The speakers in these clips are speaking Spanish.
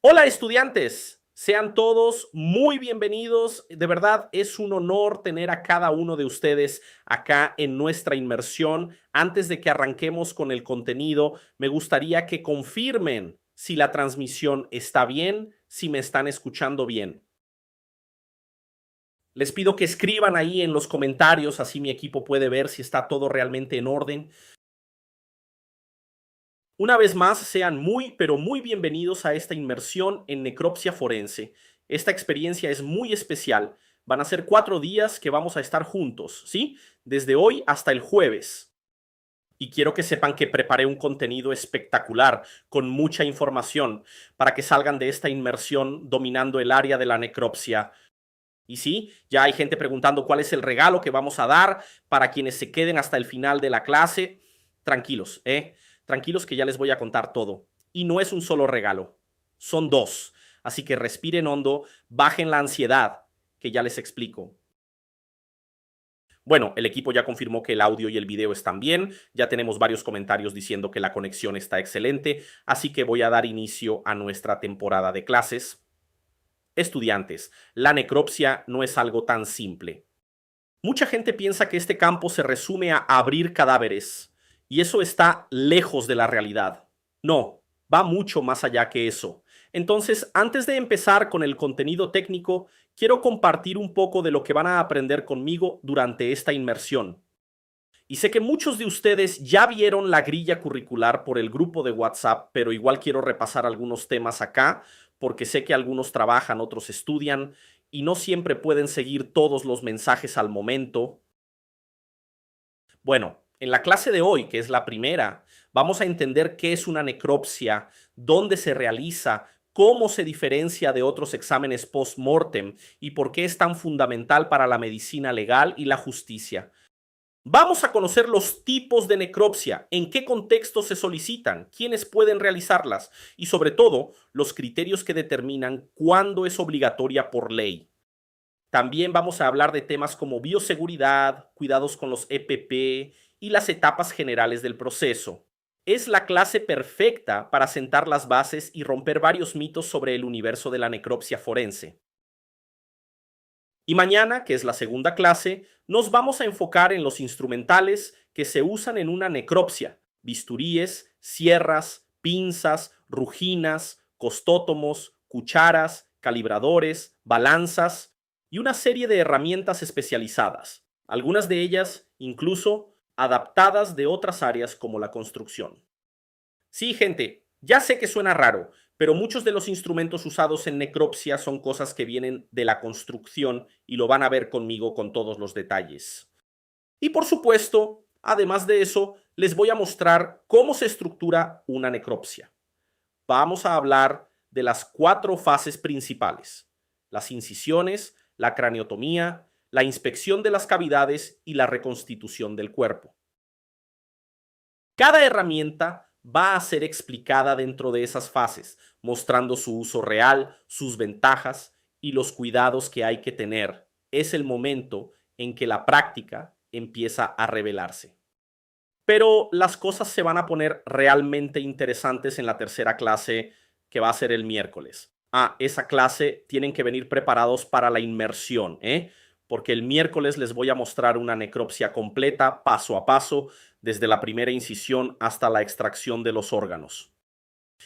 Hola estudiantes, sean todos muy bienvenidos. De verdad es un honor tener a cada uno de ustedes acá en nuestra inmersión. Antes de que arranquemos con el contenido, me gustaría que confirmen si la transmisión está bien, si me están escuchando bien. Les pido que escriban ahí en los comentarios, así mi equipo puede ver si está todo realmente en orden. Una vez más, sean muy, pero muy bienvenidos a esta inmersión en necropsia forense. Esta experiencia es muy especial. Van a ser 4 días que vamos a estar juntos, ¿sí? Desde hoy hasta el jueves. Y quiero que sepan que preparé un contenido espectacular, con mucha información, para que salgan de esta inmersión dominando el área de la necropsia. Y sí, ya hay gente preguntando cuál es el regalo que vamos a dar para quienes se queden hasta el final de la clase. Tranquilos, ¿eh? Tranquilos que ya les voy a contar todo. Y no es un solo regalo, son dos. Así que respiren hondo, bajen la ansiedad, que ya les explico. Bueno, el equipo ya confirmó que el audio y el video están bien, ya tenemos varios comentarios diciendo que la conexión está excelente, así que voy a dar inicio a nuestra temporada de clases. Estudiantes, la necropsia no es algo tan simple. Mucha gente piensa que este campo se resume a abrir cadáveres, y eso está lejos de la realidad. No, va mucho más allá que eso. Entonces, antes de empezar con el contenido técnico, quiero compartir un poco de lo que van a aprender conmigo durante esta inmersión. Y sé que muchos de ustedes ya vieron la grilla curricular por el grupo de WhatsApp, pero igual quiero repasar algunos temas acá, porque sé que algunos trabajan, otros estudian, y no siempre pueden seguir todos los mensajes al momento. Bueno, en la clase de hoy, que es la primera, vamos a entender qué es una necropsia, dónde se realiza, cómo se diferencia de otros exámenes post-mortem y por qué es tan fundamental para la medicina legal y la justicia. Vamos a conocer los tipos de necropsia, en qué contextos se solicitan, quiénes pueden realizarlas y sobre todo los criterios que determinan cuándo es obligatoria por ley. También vamos a hablar de temas como bioseguridad, cuidados con los EPP y las etapas generales del proceso. Es la clase perfecta para sentar las bases y romper varios mitos sobre el universo de la necropsia forense. Y mañana, que es la segunda clase, nos vamos a enfocar en los instrumentales que se usan en una necropsia: bisturíes, sierras, pinzas, ruginas, costótomos, cucharas, calibradores, balanzas y una serie de herramientas especializadas, algunas de ellas incluso adaptadas de otras áreas como la construcción. Sí, gente, ya sé que suena raro, pero muchos de los instrumentos usados en necropsia son cosas que vienen de la construcción y lo van a ver conmigo con todos los detalles. Y por supuesto, además de eso, les voy a mostrar cómo se estructura una necropsia. Vamos a hablar de las 4 fases principales: las incisiones, la craniotomía, la inspección de las cavidades y la reconstitución del cuerpo. Cada herramienta va a ser explicada dentro de esas fases, mostrando su uso real, sus ventajas y los cuidados que hay que tener. Es el momento en que la práctica empieza a revelarse. Pero las cosas se van a poner realmente interesantes en la tercera clase, que va a ser el miércoles. Esa clase tienen que venir preparados para la inmersión, porque el miércoles les voy a mostrar una necropsia completa, paso a paso, desde la primera incisión hasta la extracción de los órganos.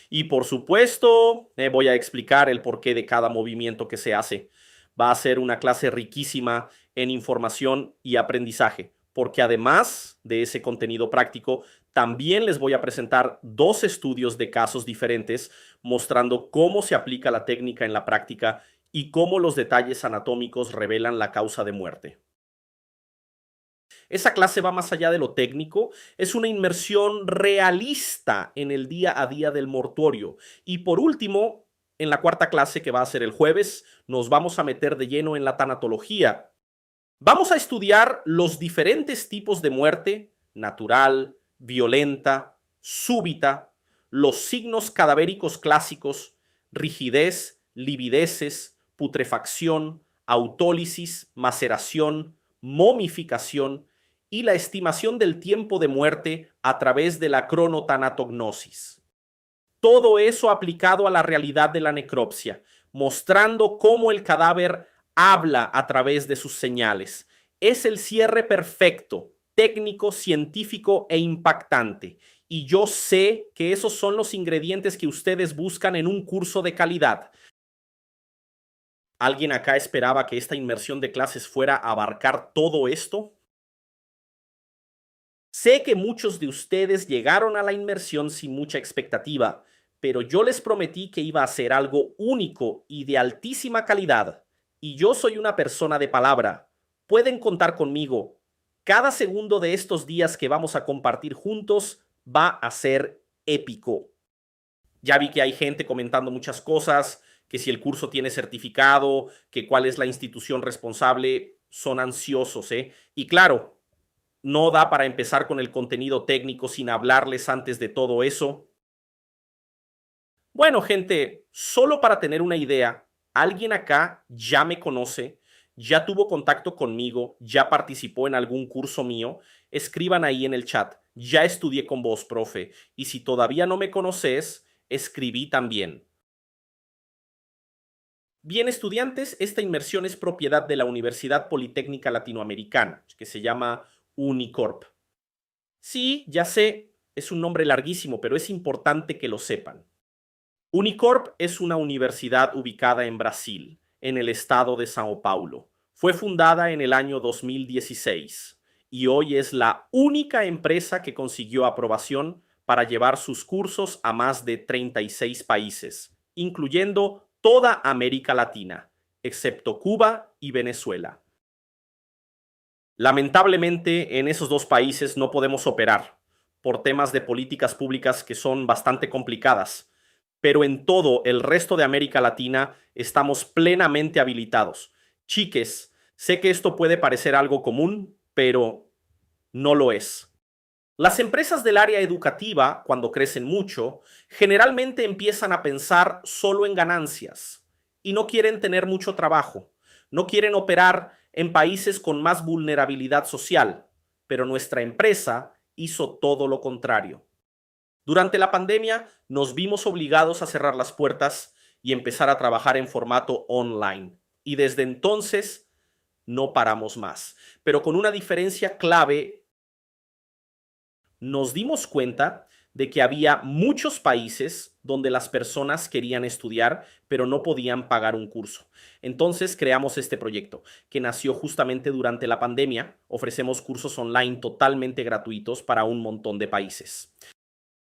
Y por supuesto, voy a explicar el porqué de cada movimiento que se hace. Va a ser una clase riquísima en información y aprendizaje, porque además de ese contenido práctico, también les voy a presentar 2 estudios de casos diferentes mostrando cómo se aplica la técnica en la práctica y cómo los detalles anatómicos revelan la causa de muerte. Esa clase va más allá de lo técnico, es una inmersión realista en el día a día del mortuorio. Y por último, en la cuarta clase, que va a ser el jueves, nos vamos a meter de lleno en la tanatología. Vamos a estudiar los diferentes tipos de muerte: natural, violenta, súbita, los signos cadavéricos clásicos: rigidez, livideces, putrefacción, autólisis, maceración, momificación y la estimación del tiempo de muerte a través de la cronotanatognosis. Todo eso aplicado a la realidad de la necropsia, mostrando cómo el cadáver habla a través de sus señales. Es el cierre perfecto, técnico, científico e impactante. Y yo sé que esos son los ingredientes que ustedes buscan en un curso de calidad. ¿Alguien acá esperaba que esta inmersión de clases fuera a abarcar todo esto? Sé que muchos de ustedes llegaron a la inmersión sin mucha expectativa, pero yo les prometí que iba a ser algo único y de altísima calidad. Y yo soy una persona de palabra. Pueden contar conmigo. Cada segundo de estos días que vamos a compartir juntos va a ser épico. Ya vi que hay gente comentando muchas cosas, que si el curso tiene certificado, que cuál es la institución responsable, son ansiosos, ¿eh? Y claro, no da para empezar con el contenido técnico sin hablarles antes de todo eso. Bueno, gente, solo para tener una idea, alguien acá ya me conoce, ya tuvo contacto conmigo, ya participó en algún curso mío. Escriban ahí en el chat, ya estudié con vos, profe. Y si todavía no me conoces, escribí también. Bien, estudiantes, esta inmersión es propiedad de la Universidad Politécnica Latinoamericana, que se llama Unicorp. Sí, ya sé, es un nombre larguísimo, pero es importante que lo sepan. Unicorp es una universidad ubicada en Brasil, en el estado de Sao Paulo. Fue fundada en el año 2016 y hoy es la única empresa que consiguió aprobación para llevar sus cursos a más de 36 países, incluyendo toda América Latina, excepto Cuba y Venezuela. Lamentablemente, en esos dos países no podemos operar por temas de políticas públicas que son bastante complicadas, pero en todo el resto de América Latina estamos plenamente habilitados. Chiques, sé que esto puede parecer algo común, pero no lo es. Las empresas del área educativa, cuando crecen mucho, generalmente empiezan a pensar solo en ganancias y no quieren tener mucho trabajo, no quieren operar en países con más vulnerabilidad social, pero nuestra empresa hizo todo lo contrario. Durante la pandemia nos vimos obligados a cerrar las puertas y empezar a trabajar en formato online. Y desde entonces no paramos más, pero con una diferencia clave. Nos dimos cuenta de que había muchos países donde las personas querían estudiar, pero no podían pagar un curso. Entonces creamos este proyecto, que nació justamente durante la pandemia. Ofrecemos cursos online totalmente gratuitos para un montón de países.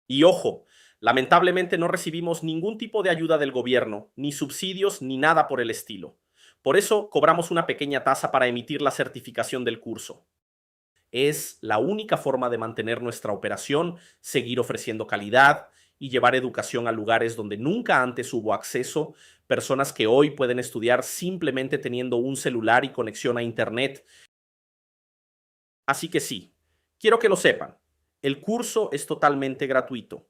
Y ojo, lamentablemente no recibimos ningún tipo de ayuda del gobierno, ni subsidios, ni nada por el estilo. Por eso cobramos una pequeña tasa para emitir la certificación del curso. Es la única forma de mantener nuestra operación, seguir ofreciendo calidad y llevar educación a lugares donde nunca antes hubo acceso, personas que hoy pueden estudiar simplemente teniendo un celular y conexión a Internet. Así que sí, quiero que lo sepan, el curso es totalmente gratuito,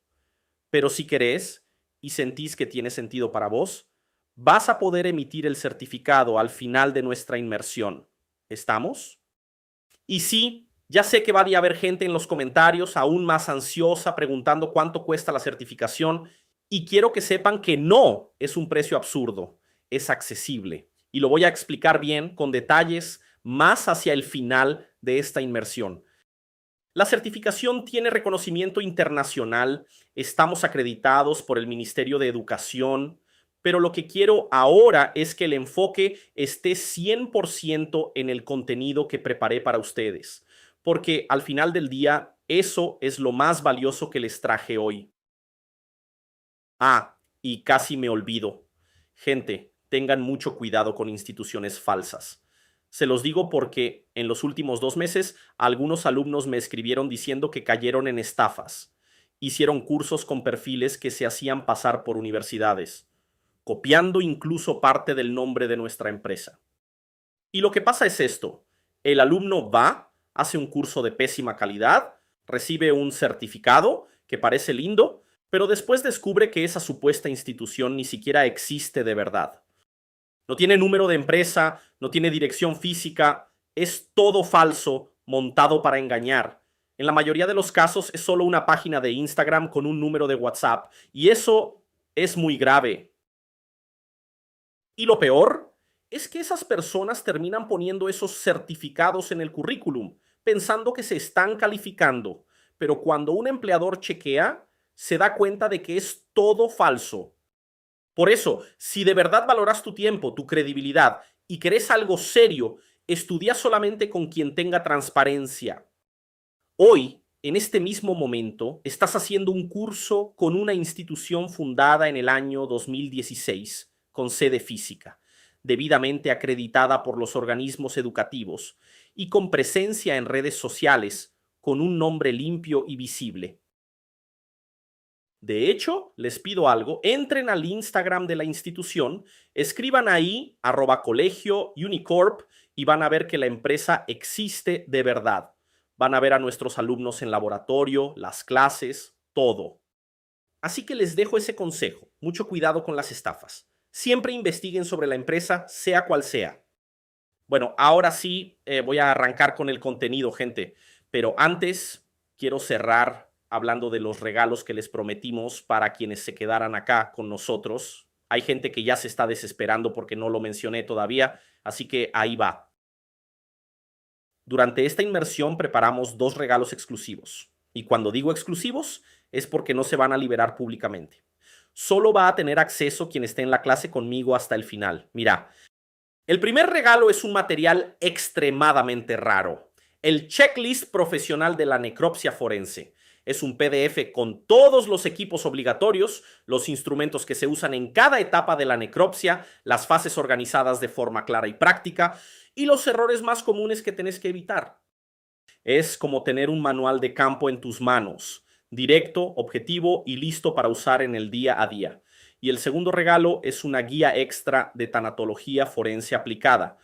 pero si querés y sentís que tiene sentido para vos, vas a poder emitir el certificado al final de nuestra inmersión. ¿Estamos? Y sí, ya sé que va a haber gente en los comentarios aún más ansiosa preguntando cuánto cuesta la certificación y quiero que sepan que no es un precio absurdo, es accesible. Y lo voy a explicar bien con detalles más hacia el final de esta inmersión. La certificación tiene reconocimiento internacional, estamos acreditados por el Ministerio de Educación, pero lo que quiero ahora es que el enfoque esté 100% en el contenido que preparé para ustedes, porque al final del día eso es lo más valioso que les traje hoy. Ah, y casi me olvido. Gente, tengan mucho cuidado con instituciones falsas. Se los digo porque en los últimos 2 meses algunos alumnos me escribieron diciendo que cayeron en estafas. Hicieron cursos con perfiles que se hacían pasar por universidades, copiando incluso parte del nombre de nuestra empresa. Y lo que pasa es esto: el alumno va, hace un curso de pésima calidad, recibe un certificado que parece lindo, pero después descubre que esa supuesta institución ni siquiera existe de verdad. No tiene número de empresa, no tiene dirección física, es todo falso, montado para engañar. En la mayoría de los casos es solo una página de Instagram con un número de WhatsApp y eso es muy grave. Y lo peor es que esas personas terminan poniendo esos certificados en el currículum, pensando que se están calificando, pero cuando un empleador chequea, se da cuenta de que es todo falso. Por eso, si de verdad valoras tu tiempo, tu credibilidad y querés algo serio, estudia solamente con quien tenga transparencia. Hoy, en este mismo momento, estás haciendo un curso con una institución fundada en el año 2016, con sede física, debidamente acreditada por los organismos educativos y con presencia en redes sociales, con un nombre limpio y visible. De hecho, les pido algo, entren al Instagram de la institución, escriban ahí @colegio Unicorp y van a ver que la empresa existe de verdad. Van a ver a nuestros alumnos en laboratorio, las clases, todo. Así que les dejo ese consejo. Mucho cuidado con las estafas. Siempre investiguen sobre la empresa, sea cual sea. Bueno, ahora sí voy a arrancar con el contenido, gente. Pero antes quiero cerrar hablando de los regalos que les prometimos para quienes se quedaran acá con nosotros. Hay gente que ya se está desesperando porque no lo mencioné todavía, así que ahí va. Durante esta inmersión preparamos 2 regalos exclusivos. Y cuando digo exclusivos, es porque no se van a liberar públicamente. Solo va a tener acceso quien esté en la clase conmigo hasta el final. Mira, el primer regalo es un material extremadamente raro. El checklist profesional de la necropsia forense. Es un PDF con todos los equipos obligatorios, los instrumentos que se usan en cada etapa de la necropsia, las fases organizadas de forma clara y práctica y los errores más comunes que tenés que evitar. Es como tener un manual de campo en tus manos, directo, objetivo y listo para usar en el día a día. Y el segundo regalo es una guía extra de tanatología forense aplicada.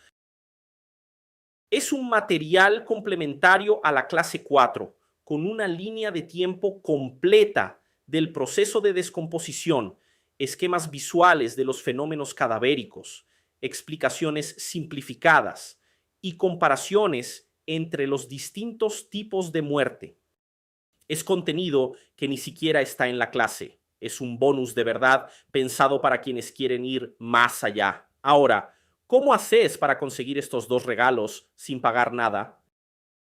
Es un material complementario a la clase 4, con una línea de tiempo completa del proceso de descomposición, esquemas visuales de los fenómenos cadavéricos, explicaciones simplificadas y comparaciones entre los distintos tipos de muerte. Es contenido que ni siquiera está en la clase. Es un bonus de verdad pensado para quienes quieren ir más allá. Ahora, ¿cómo haces para conseguir estos 2 regalos sin pagar nada?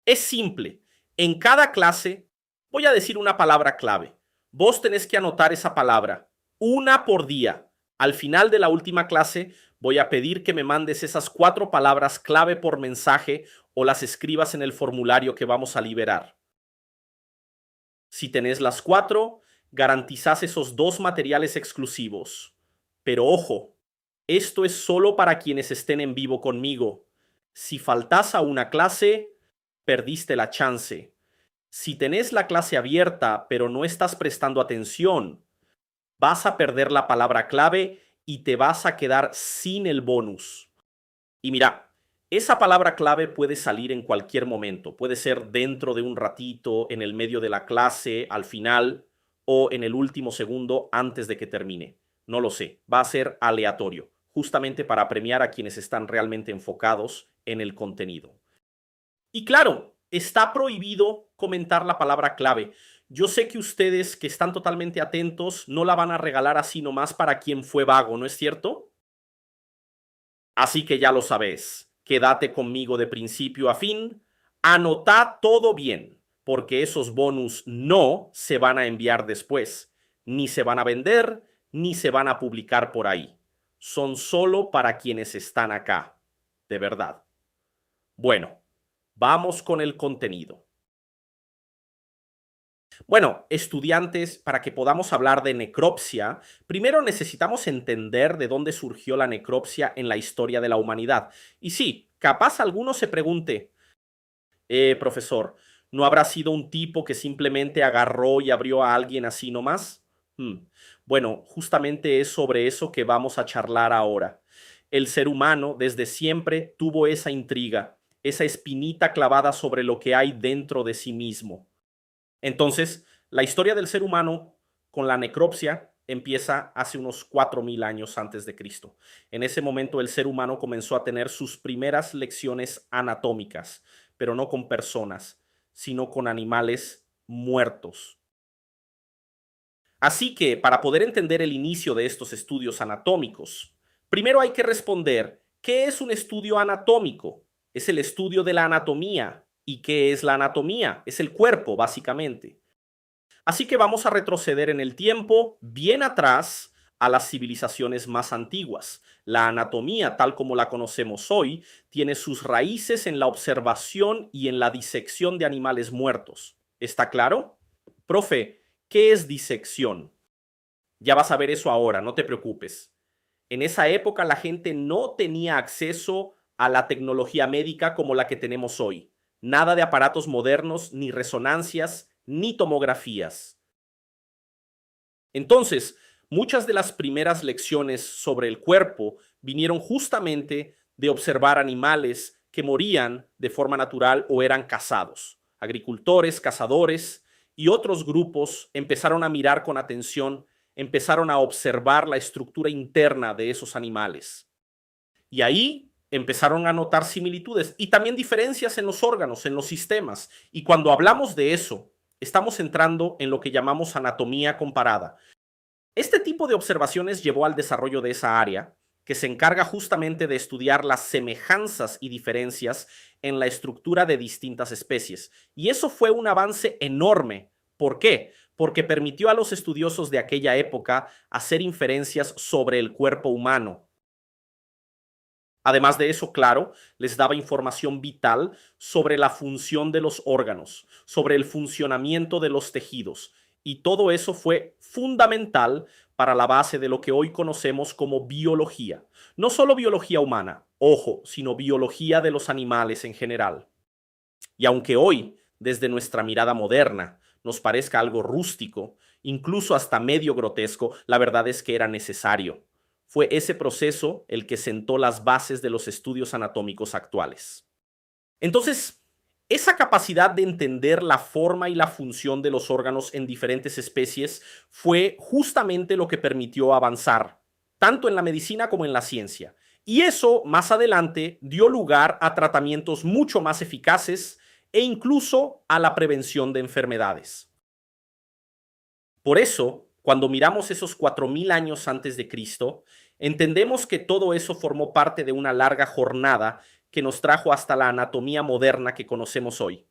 Es simple. En cada clase voy a decir una palabra clave. Vos tenés que anotar esa palabra, una por día. Al final de la última clase voy a pedir que me mandes esas 4 palabras clave por mensaje o las escribas en el formulario que vamos a liberar. Si tenés las 4, garantizás esos 2 materiales exclusivos. Pero ojo, esto es solo para quienes estén en vivo conmigo. Si faltás a una clase, perdiste la chance. Si tenés la clase abierta pero no estás prestando atención, vas a perder la palabra clave y te vas a quedar sin el bonus. Y mira, esa palabra clave puede salir en cualquier momento. Puede ser dentro de un ratito, en el medio de la clase, al final o en el último segundo antes de que termine. No lo sé. Va a ser aleatorio, justamente para premiar a quienes están realmente enfocados en el contenido. Y claro, está prohibido comentar la palabra clave. Yo sé que ustedes que están totalmente atentos no la van a regalar así nomás para quien fue vago, ¿no es cierto? Así que ya lo sabes, quédate conmigo de principio a fin, anota todo bien, porque esos bonus no se van a enviar después, ni se van a vender, ni se van a publicar por ahí. Son solo para quienes están acá, de verdad. Bueno, vamos con el contenido. Bueno, estudiantes, para que podamos hablar de necropsia, primero necesitamos entender de dónde surgió la necropsia en la historia de la humanidad. Y sí, capaz alguno se pregunte, profesor, ¿no habrá sido un tipo que simplemente agarró y abrió a alguien así nomás? Bueno, justamente es sobre eso que vamos a charlar ahora. El ser humano desde siempre tuvo esa intriga, esa espinita clavada sobre lo que hay dentro de sí mismo. Entonces, la historia del ser humano con la necropsia empieza hace unos 4000 años antes de Cristo. En ese momento el ser humano comenzó a tener sus primeras lecciones anatómicas, pero no con personas, sino con animales muertos. Así que, para poder entender el inicio de estos estudios anatómicos, primero hay que responder, ¿qué es un estudio anatómico? Es el estudio de la anatomía. ¿Y qué es la anatomía? Es el cuerpo, básicamente. Así que vamos a retroceder en el tiempo, bien atrás, a las civilizaciones más antiguas. La anatomía, tal como la conocemos hoy, tiene sus raíces en la observación y en la disección de animales muertos. ¿Está claro? Profe, ¿qué es disección? Ya vas a ver eso ahora, no te preocupes. En esa época la gente no tenía acceso a la tecnología médica como la que tenemos hoy. Nada de aparatos modernos, ni resonancias, ni tomografías. Entonces, muchas de las primeras lecciones sobre el cuerpo vinieron justamente de observar animales que morían de forma natural o eran cazados. Agricultores, cazadores y otros grupos empezaron a mirar con atención, empezaron a observar la estructura interna de esos animales. Y ahí empezaron a notar similitudes y también diferencias en los órganos, en los sistemas. Y cuando hablamos de eso, estamos entrando en lo que llamamos anatomía comparada. Este tipo de observaciones llevó al desarrollo de esa área, que se encarga justamente de estudiar las semejanzas y diferencias en la estructura de distintas especies. Y eso fue un avance enorme. ¿Por qué? Porque permitió a los estudiosos de aquella época hacer inferencias sobre el cuerpo humano. Además de eso, claro, les daba información vital sobre la función de los órganos, sobre el funcionamiento de los tejidos. Y todo eso fue fundamental para la base de lo que hoy conocemos como biología. No solo biología humana, ojo, sino biología de los animales en general. Y aunque hoy, desde nuestra mirada moderna, nos parezca algo rústico, incluso hasta medio grotesco, la verdad es que era necesario. Fue ese proceso el que sentó las bases de los estudios anatómicos actuales. Entonces, esa capacidad de entender la forma y la función de los órganos en diferentes especies fue justamente lo que permitió avanzar, tanto en la medicina como en la ciencia. Y eso, más adelante, dio lugar a tratamientos mucho más eficaces e incluso a la prevención de enfermedades. Por eso, cuando miramos esos 4000 años antes de Cristo, entendemos que todo eso formó parte de una larga jornada que nos trajo hasta la anatomía moderna que conocemos hoy.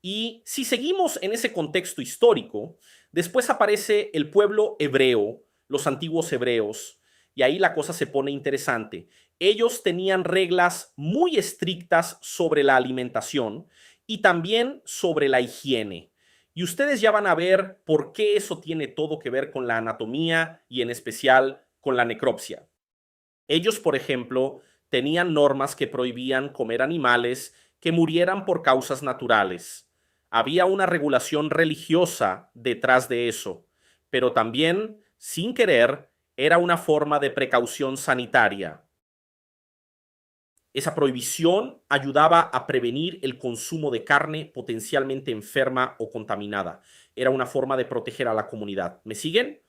Y si seguimos en ese contexto histórico, después aparece el pueblo hebreo, los antiguos hebreos, y ahí la cosa se pone interesante. Ellos tenían reglas muy estrictas sobre la alimentación y también sobre la higiene. Y ustedes ya van a ver por qué eso tiene todo que ver con la anatomía y en especial con la necropsia. Ellos, por ejemplo, tenían normas que prohibían comer animales que murieran por causas naturales. Había una regulación religiosa detrás de eso, pero también, sin querer, era una forma de precaución sanitaria. Esa prohibición ayudaba a prevenir el consumo de carne potencialmente enferma o contaminada. Era una forma de proteger a la comunidad. ¿Me siguen?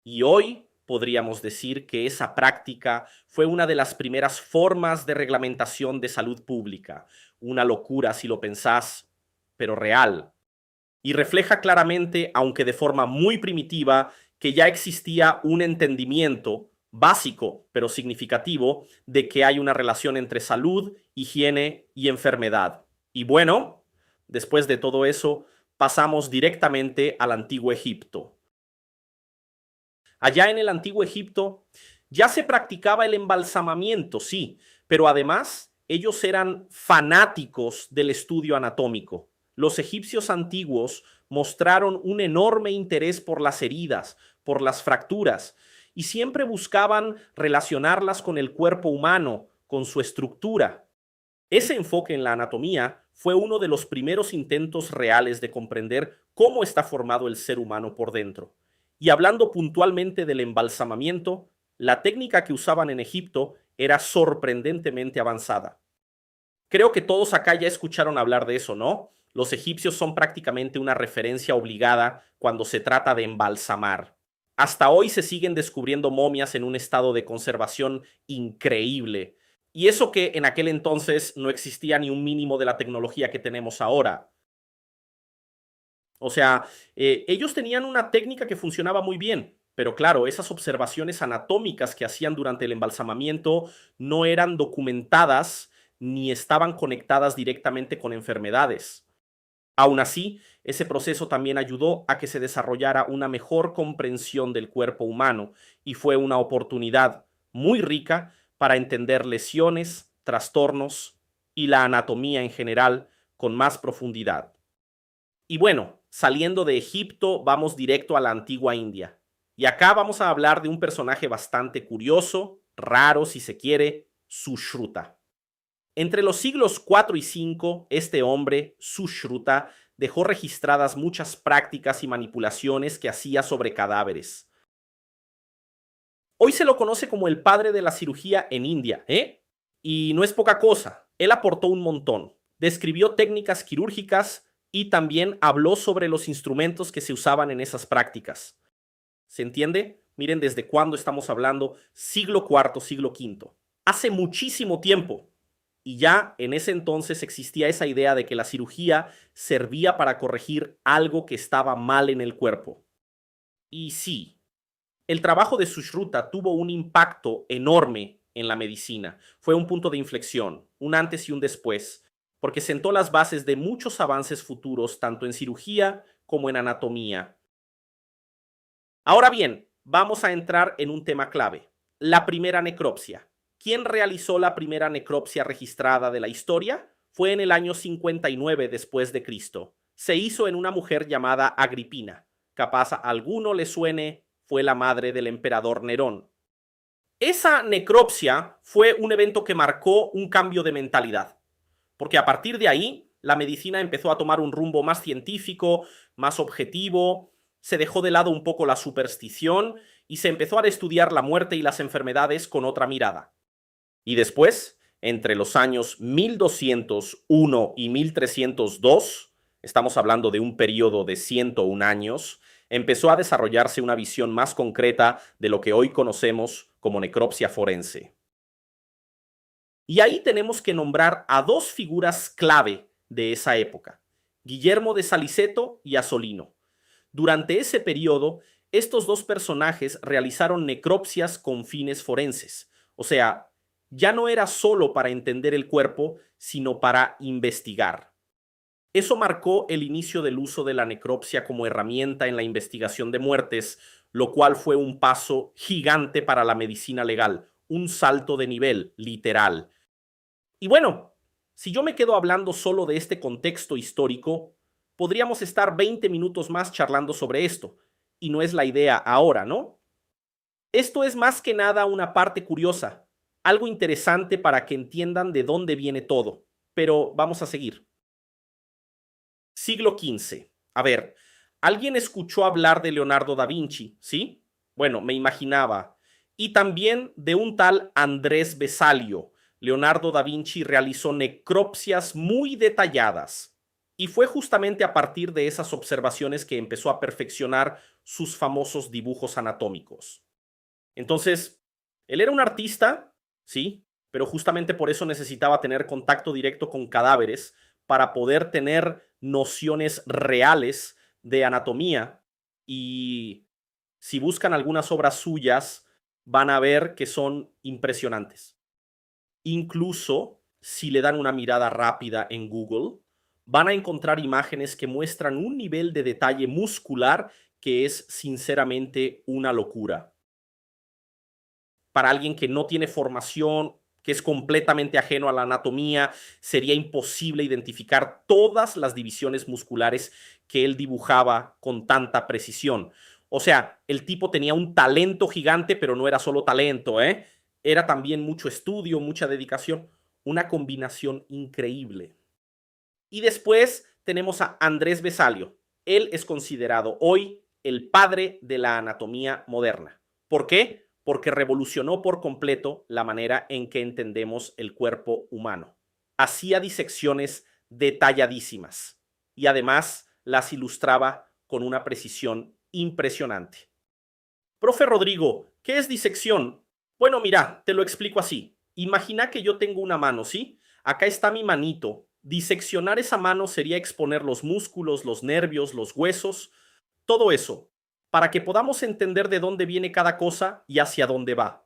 Y hoy podríamos decir que esa práctica fue una de las primeras formas de reglamentación de salud pública. Una locura si lo pensás, pero real. Y refleja claramente, aunque de forma muy primitiva, que ya existía un entendimiento básico, pero significativo, de que hay una relación entre salud, higiene y enfermedad. Y bueno, después de todo eso, pasamos directamente al Antiguo Egipto. Allá en el Antiguo Egipto ya se practicaba el embalsamamiento, sí, pero además ellos eran fanáticos del estudio anatómico. Los egipcios antiguos mostraron un enorme interés por las heridas, por las fracturas, y siempre buscaban relacionarlas con el cuerpo humano, con su estructura. Ese enfoque en la anatomía fue uno de los primeros intentos reales de comprender cómo está formado el ser humano por dentro. Y hablando puntualmente del embalsamamiento, la técnica que usaban en Egipto era sorprendentemente avanzada. Creo que todos acá ya escucharon hablar de eso, ¿no? Los egipcios son prácticamente una referencia obligada cuando se trata de embalsamar. Hasta hoy se siguen descubriendo momias en un estado de conservación increíble. Y eso que en aquel entonces no existía ni un mínimo de la tecnología que tenemos ahora. O sea, ellos tenían una técnica que funcionaba muy bien, pero claro, esas observaciones anatómicas que hacían durante el embalsamamiento no eran documentadas ni estaban conectadas directamente con enfermedades. Aún así, ese proceso también ayudó a que se desarrollara una mejor comprensión del cuerpo humano y fue una oportunidad muy rica para entender lesiones, trastornos y la anatomía en general con más profundidad. Y bueno, saliendo de Egipto, vamos directo a la antigua India. Y acá vamos a hablar de un personaje bastante curioso, raro si se quiere, Sushruta. Entre los siglos 4 y 5, este hombre, Sushruta, dejó registradas muchas prácticas y manipulaciones que hacía sobre cadáveres. Hoy se lo conoce como el padre de la cirugía en India, ¿eh? Y no es poca cosa, él aportó un montón. Describió técnicas quirúrgicas y también habló sobre los instrumentos que se usaban en esas prácticas. ¿Se entiende? Miren desde cuándo estamos hablando, siglo cuarto, siglo quinto. Hace muchísimo tiempo. Y ya en ese entonces existía esa idea de que la cirugía servía para corregir algo que estaba mal en el cuerpo. Y sí, el trabajo de Sushruta tuvo un impacto enorme en la medicina. Fue un punto de inflexión, un antes y un después, porque sentó las bases de muchos avances futuros, tanto en cirugía como en anatomía. Ahora bien, vamos a entrar en un tema clave, la primera necropsia. ¿Quién realizó la primera necropsia registrada de la historia? Fue en el año 59 después de Cristo. Se hizo en una mujer llamada Agripina. Capaz a alguno le suene, fue la madre del emperador Nerón. Esa necropsia fue un evento que marcó un cambio de mentalidad, porque a partir de ahí la medicina empezó a tomar un rumbo más científico, más objetivo, se dejó de lado un poco la superstición y se empezó a estudiar la muerte y las enfermedades con otra mirada. Y después, entre los años 1201 y 1302, estamos hablando de un periodo de 101 años, empezó a desarrollarse una visión más concreta de lo que hoy conocemos como necropsia forense. Y ahí tenemos que nombrar a dos figuras clave de esa época, Guillermo de Saliceto y Asolino. Durante ese periodo, estos dos personajes realizaron necropsias con fines forenses, o sea, ya no era solo para entender el cuerpo, sino para investigar. Eso marcó el inicio del uso de la necropsia como herramienta en la investigación de muertes, lo cual fue un paso gigante para la medicina legal, un salto de nivel, literal. Y bueno, si yo me quedo hablando solo de este contexto histórico, podríamos estar 20 minutos más charlando sobre esto, y no es la idea ahora, ¿no? Esto es más que nada una parte curiosa, algo interesante para que entiendan de dónde viene todo, pero vamos a seguir. Siglo XV. A ver, ¿alguien escuchó hablar de Leonardo da Vinci? ¿Sí? Bueno, me imaginaba. Y también de un tal Andrés Vesalio. Leonardo da Vinci realizó necropsias muy detalladas. Y fue justamente a partir de esas observaciones que empezó a perfeccionar sus famosos dibujos anatómicos. Entonces, él era un artista, sí, pero justamente por eso necesitaba tener contacto directo con cadáveres para poder tener nociones reales de anatomía. Y si buscan algunas obras suyas, van a ver que son impresionantes. Incluso si le dan una mirada rápida en Google, van a encontrar imágenes que muestran un nivel de detalle muscular que es sinceramente una locura. Para alguien que no tiene formación, que es completamente ajeno a la anatomía, sería imposible identificar todas las divisiones musculares que él dibujaba con tanta precisión. O sea, el tipo tenía un talento gigante, pero no era solo talento, ¿eh? Era también mucho estudio, mucha dedicación, una combinación increíble. Y después tenemos a Andrés Vesalio. Él es considerado hoy el padre de la anatomía moderna. ¿Por qué? Porque revolucionó por completo la manera en que entendemos el cuerpo humano. Hacía disecciones detalladísimas y además las ilustraba con una precisión impresionante. Profe Rodrigo, ¿qué es disección? Bueno, mira, te lo explico así. Imagina que yo tengo una mano, ¿sí? Acá está mi manito. Diseccionar esa mano sería exponer los músculos, los nervios, los huesos, todo eso, para que podamos entender de dónde viene cada cosa y hacia dónde va.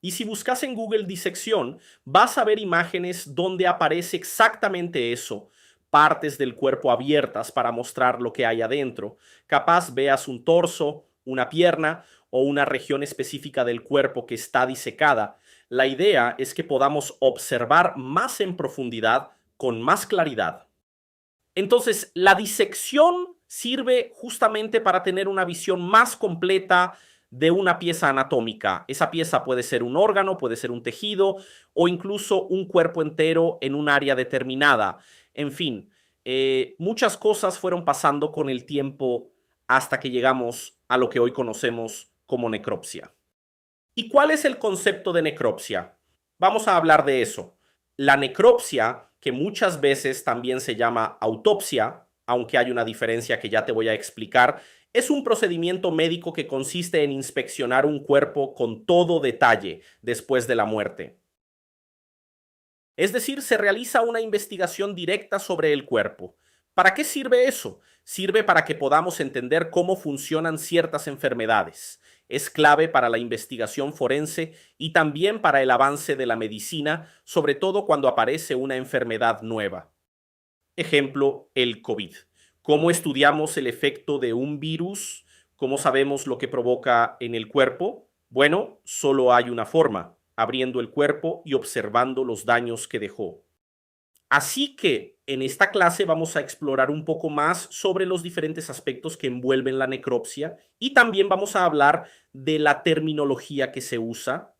Y si buscas en Google disección, vas a ver imágenes donde aparece exactamente eso, partes del cuerpo abiertas para mostrar lo que hay adentro. Capaz veas un torso, una pierna o una región específica del cuerpo que está disecada. La idea es que podamos observar más en profundidad, con más claridad. Entonces, la disección sirve justamente para tener una visión más completa de una pieza anatómica. Esa pieza puede ser un órgano, puede ser un tejido o incluso un cuerpo entero en un área determinada. En fin, muchas cosas fueron pasando con el tiempo hasta que llegamos a lo que hoy conocemos como necropsia. ¿Y cuál es el concepto de necropsia? Vamos a hablar de eso. La necropsia, que muchas veces también se llama autopsia, aunque hay una diferencia que ya te voy a explicar, es un procedimiento médico que consiste en inspeccionar un cuerpo con todo detalle después de la muerte. Es decir, se realiza una investigación directa sobre el cuerpo. ¿Para qué sirve eso? Sirve para que podamos entender cómo funcionan ciertas enfermedades. Es clave para la investigación forense y también para el avance de la medicina, sobre todo cuando aparece una enfermedad nueva. Ejemplo, el COVID. ¿Cómo estudiamos el efecto de un virus? ¿Cómo sabemos lo que provoca en el cuerpo? Bueno, solo hay una forma: abriendo el cuerpo y observando los daños que dejó. Así que en esta clase vamos a explorar un poco más sobre los diferentes aspectos que envuelven la necropsia y también vamos a hablar de la terminología que se usa.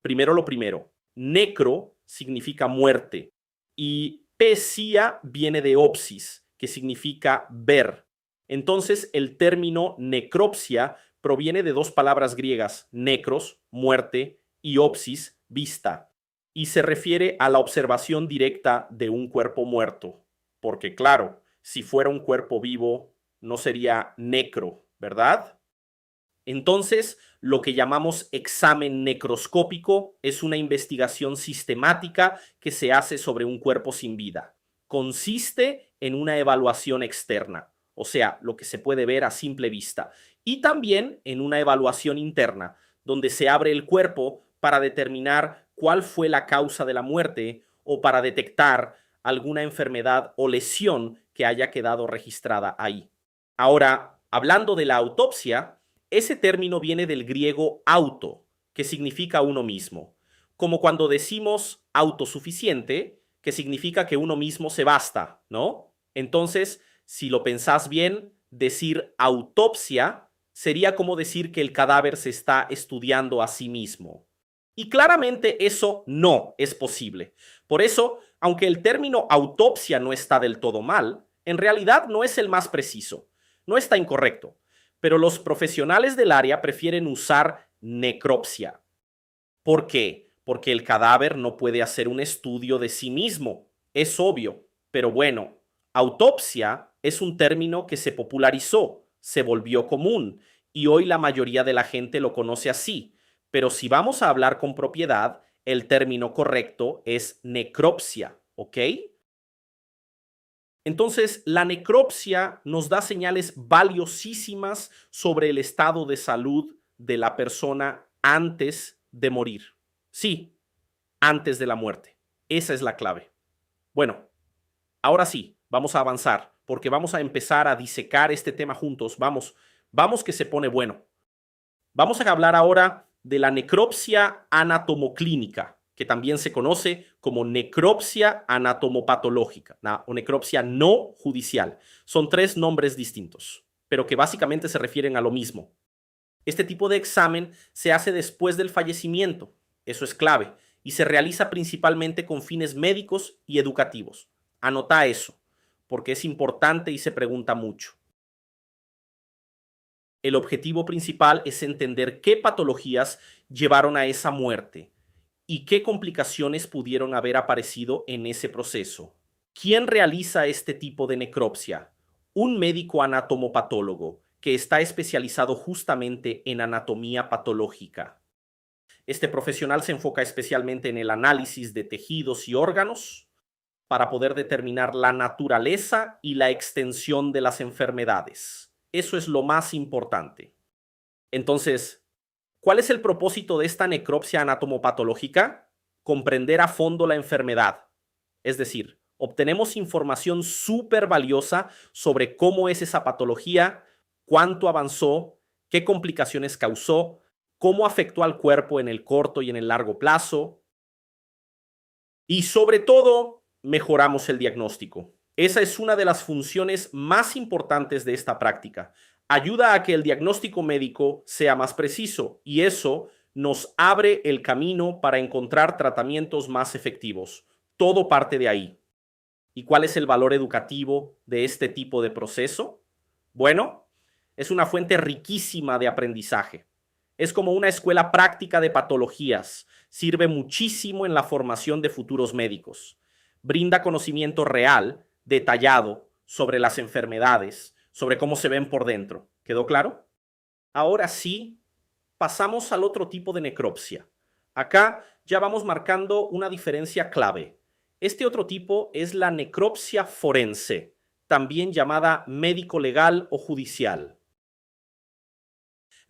Primero lo primero, necro significa muerte y psia viene de opsis, que significa ver. Entonces el término necropsia proviene de dos palabras griegas: necros, muerte, y opsis, vista, y se refiere a la observación directa de un cuerpo muerto, porque claro, si fuera un cuerpo vivo no sería necro, ¿verdad? Entonces, lo que llamamos examen necroscópico es una investigación sistemática que se hace sobre un cuerpo sin vida. Consiste en una evaluación externa, o sea, lo que se puede ver a simple vista, y también en una evaluación interna, donde se abre el cuerpo para determinar cuál fue la causa de la muerte o para detectar alguna enfermedad o lesión que haya quedado registrada ahí. Ahora, hablando de la autopsia, ese término viene del griego auto, que significa uno mismo, como cuando decimos autosuficiente, que significa que uno mismo se basta, ¿no? Entonces, si lo pensás bien, decir autopsia sería como decir que el cadáver se está estudiando a sí mismo. Y claramente eso no es posible. Por eso, aunque el término autopsia no está del todo mal, en realidad no es el más preciso. No está incorrecto, pero los profesionales del área prefieren usar necropsia. ¿Por qué? Porque el cadáver no puede hacer un estudio de sí mismo. Es obvio, pero bueno, autopsia es un término que se popularizó, se volvió común y hoy la mayoría de la gente lo conoce así. Pero si vamos a hablar con propiedad, el término correcto es necropsia, ¿ok? Entonces, la necropsia nos da señales valiosísimas sobre el estado de salud de la persona antes de morir. Sí, antes de la muerte. Esa es la clave. Bueno, ahora sí, vamos a avanzar porque vamos a empezar a disecar este tema juntos. Vamos, vamos que se pone bueno. Vamos a hablar ahora de la necropsia anatomoclínica, que también se conoce como necropsia anatomopatológica o necropsia no judicial. Son tres nombres distintos, pero que básicamente se refieren a lo mismo. Este tipo de examen se hace después del fallecimiento, eso es clave, y se realiza principalmente con fines médicos y educativos. Anota eso, porque es importante y se pregunta mucho. El objetivo principal es entender qué patologías llevaron a esa muerte y qué complicaciones pudieron haber aparecido en ese proceso. ¿Quién realiza este tipo de necropsia? Un médico anatomopatólogo que está especializado justamente en anatomía patológica. Este profesional se enfoca especialmente en el análisis de tejidos y órganos para poder determinar la naturaleza y la extensión de las enfermedades. Eso es lo más importante. Entonces, ¿cuál es el propósito de esta necropsia anatomopatológica? Comprender a fondo la enfermedad. Es decir, obtenemos información súper valiosa sobre cómo es esa patología, cuánto avanzó, qué complicaciones causó, cómo afectó al cuerpo en el corto y en el largo plazo. Y sobre todo, mejoramos el diagnóstico. Esa es una de las funciones más importantes de esta práctica. Ayuda a que el diagnóstico médico sea más preciso y eso nos abre el camino para encontrar tratamientos más efectivos. Todo parte de ahí. ¿Y cuál es el valor educativo de este tipo de proceso? Bueno, es una fuente riquísima de aprendizaje. Es como una escuela práctica de patologías. Sirve muchísimo en la formación de futuros médicos. Brinda conocimiento real, detallado, sobre las enfermedades, sobre cómo se ven por dentro. ¿Quedó claro? Ahora sí, pasamos al otro tipo de necropsia. Acá ya vamos marcando una diferencia clave. Este otro tipo es la necropsia forense, también llamada médico-legal o judicial.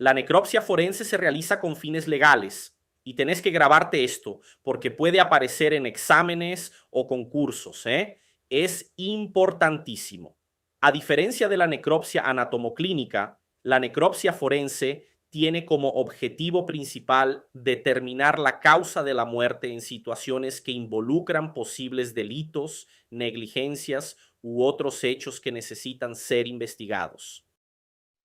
La necropsia forense se realiza con fines legales y tenés que grabarte esto porque puede aparecer en exámenes o concursos, ¿eh? Es importantísimo. A diferencia de la necropsia anatomoclínica, la necropsia forense tiene como objetivo principal determinar la causa de la muerte en situaciones que involucran posibles delitos, negligencias u otros hechos que necesitan ser investigados.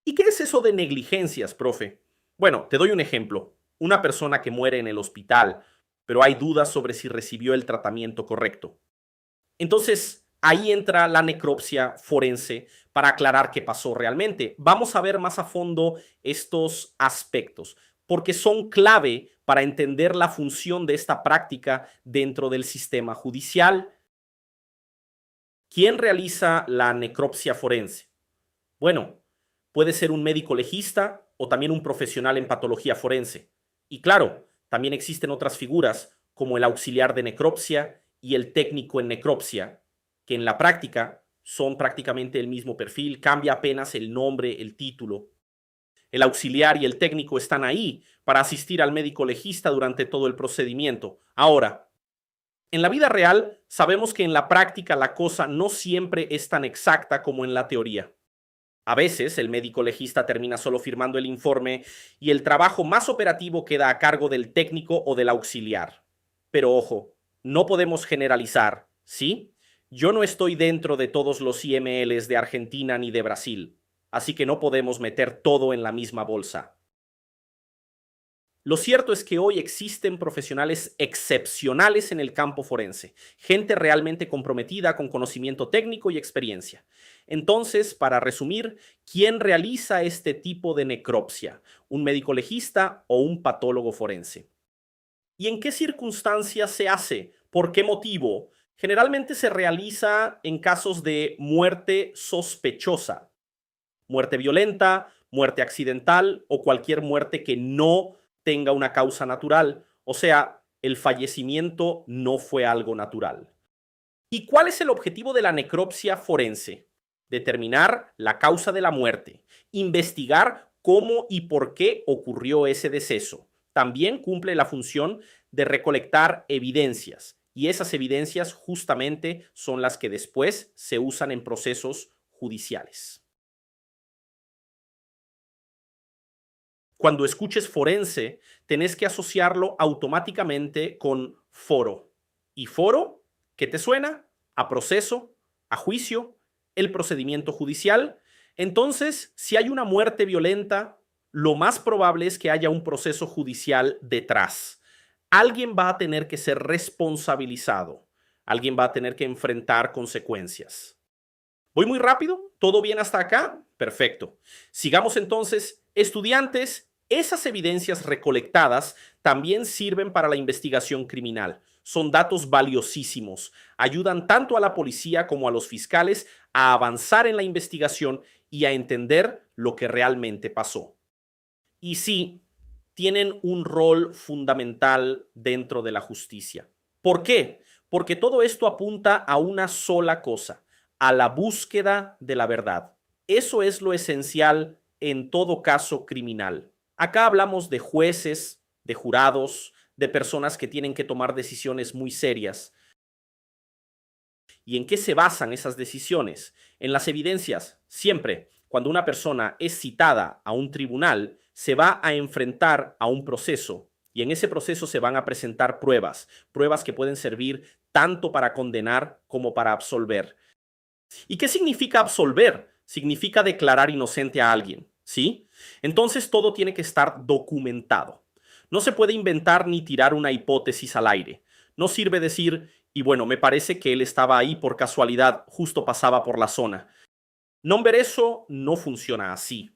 ¿Y qué es eso de negligencias, profe? Bueno, te doy un ejemplo. Una persona que muere en el hospital, pero hay dudas sobre si recibió el tratamiento correcto. Entonces, ahí entra la necropsia forense para aclarar qué pasó realmente. Vamos a ver más a fondo estos aspectos, porque son clave para entender la función de esta práctica dentro del sistema judicial. ¿Quién realiza la necropsia forense? Bueno, puede ser un médico legista o también un profesional en patología forense. Y claro, también existen otras figuras como el auxiliar de necropsia y el técnico en necropsia, que en la práctica son prácticamente el mismo perfil, cambia apenas el nombre, el título. El auxiliar y el técnico están ahí para asistir al médico legista durante todo el procedimiento. Ahora, en la vida real sabemos que en la práctica la cosa no siempre es tan exacta como en la teoría. A veces el médico legista termina solo firmando el informe y el trabajo más operativo queda a cargo del técnico o del auxiliar. Pero ojo, no podemos generalizar, ¿sí? Yo no estoy dentro de todos los IMLs de Argentina ni de Brasil, así que no podemos meter todo en la misma bolsa. Lo cierto es que hoy existen profesionales excepcionales en el campo forense, gente realmente comprometida con conocimiento técnico y experiencia. Entonces, para resumir, ¿quién realiza este tipo de necropsia? ¿Un médico legista o un patólogo forense? ¿Y en qué circunstancias se hace? ¿Por qué motivo? Generalmente se realiza en casos de muerte sospechosa, muerte violenta, muerte accidental o cualquier muerte que no tenga una causa natural. O sea, el fallecimiento no fue algo natural. ¿Y cuál es el objetivo de la necropsia forense? Determinar la causa de la muerte, investigar cómo y por qué ocurrió ese deceso. También cumple la función de recolectar evidencias y esas evidencias justamente son las que después se usan en procesos judiciales. Cuando escuches forense, tenés que asociarlo automáticamente con foro. ¿Y foro? ¿Qué te suena? A proceso, a juicio, el procedimiento judicial. Entonces, si hay una muerte violenta, lo más probable es que haya un proceso judicial detrás. Alguien va a tener que ser responsabilizado. Alguien va a tener que enfrentar consecuencias. ¿Voy muy rápido? ¿Todo bien hasta acá? Perfecto. Sigamos entonces. Estudiantes, esas evidencias recolectadas también sirven para la investigación criminal. Son datos valiosísimos. Ayudan tanto a la policía como a los fiscales a avanzar en la investigación y a entender lo que realmente pasó. Y sí, tienen un rol fundamental dentro de la justicia. ¿Por qué? Porque todo esto apunta a una sola cosa, a la búsqueda de la verdad. Eso es lo esencial en todo caso criminal. Acá hablamos de jueces, de jurados, de personas que tienen que tomar decisiones muy serias. ¿Y en qué se basan esas decisiones? En las evidencias. Siempre, cuando una persona es citada a un tribunal, se va a enfrentar a un proceso y en ese proceso se van a presentar pruebas, pruebas que pueden servir tanto para condenar como para absolver. ¿Y qué significa absolver? Significa declarar inocente a alguien, ¿sí? Entonces todo tiene que estar documentado. No se puede inventar ni tirar una hipótesis al aire. No sirve decir, y bueno, me parece que él estaba ahí por casualidad, justo pasaba por la zona. No ver eso no funciona así.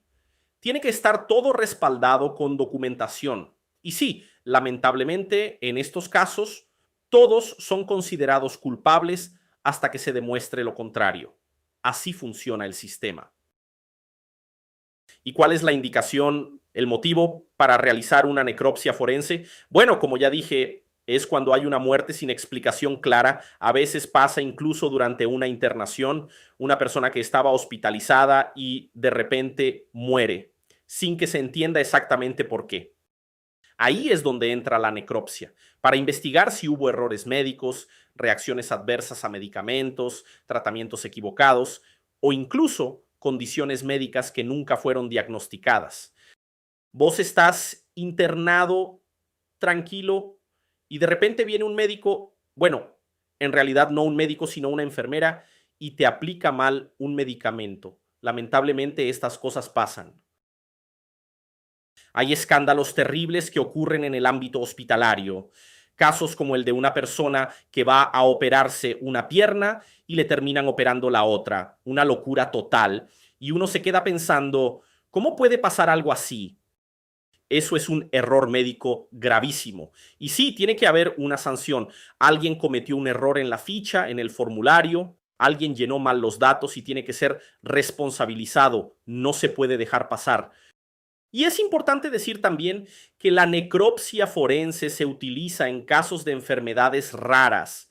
Tiene que estar todo respaldado con documentación. Y sí, lamentablemente, en estos casos, todos son considerados culpables hasta que se demuestre lo contrario. Así funciona el sistema. ¿Y cuál es la indicación, el motivo para realizar una necropsia forense? Bueno, como ya dije, es cuando hay una muerte sin explicación clara. A veces pasa incluso durante una internación, una persona que estaba hospitalizada y de repente muere, sin que se entienda exactamente por qué. Ahí es donde entra la necropsia, para investigar si hubo errores médicos, reacciones adversas a medicamentos, tratamientos equivocados o incluso condiciones médicas que nunca fueron diagnosticadas. Vos estás internado, tranquilo, y de repente viene un médico, bueno, en realidad no un médico, sino una enfermera, y te aplica mal un medicamento. Lamentablemente estas cosas pasan. Hay escándalos terribles que ocurren en el ámbito hospitalario. Casos como el de una persona que va a operarse una pierna y le terminan operando la otra. Una locura total. Y uno se queda pensando, ¿cómo puede pasar algo así? Eso es un error médico gravísimo. Y sí, tiene que haber una sanción. Alguien cometió un error en la ficha, en el formulario, alguien llenó mal los datos y tiene que ser responsabilizado. No se puede dejar pasar. Y es importante decir también que la necropsia forense se utiliza en casos de enfermedades raras,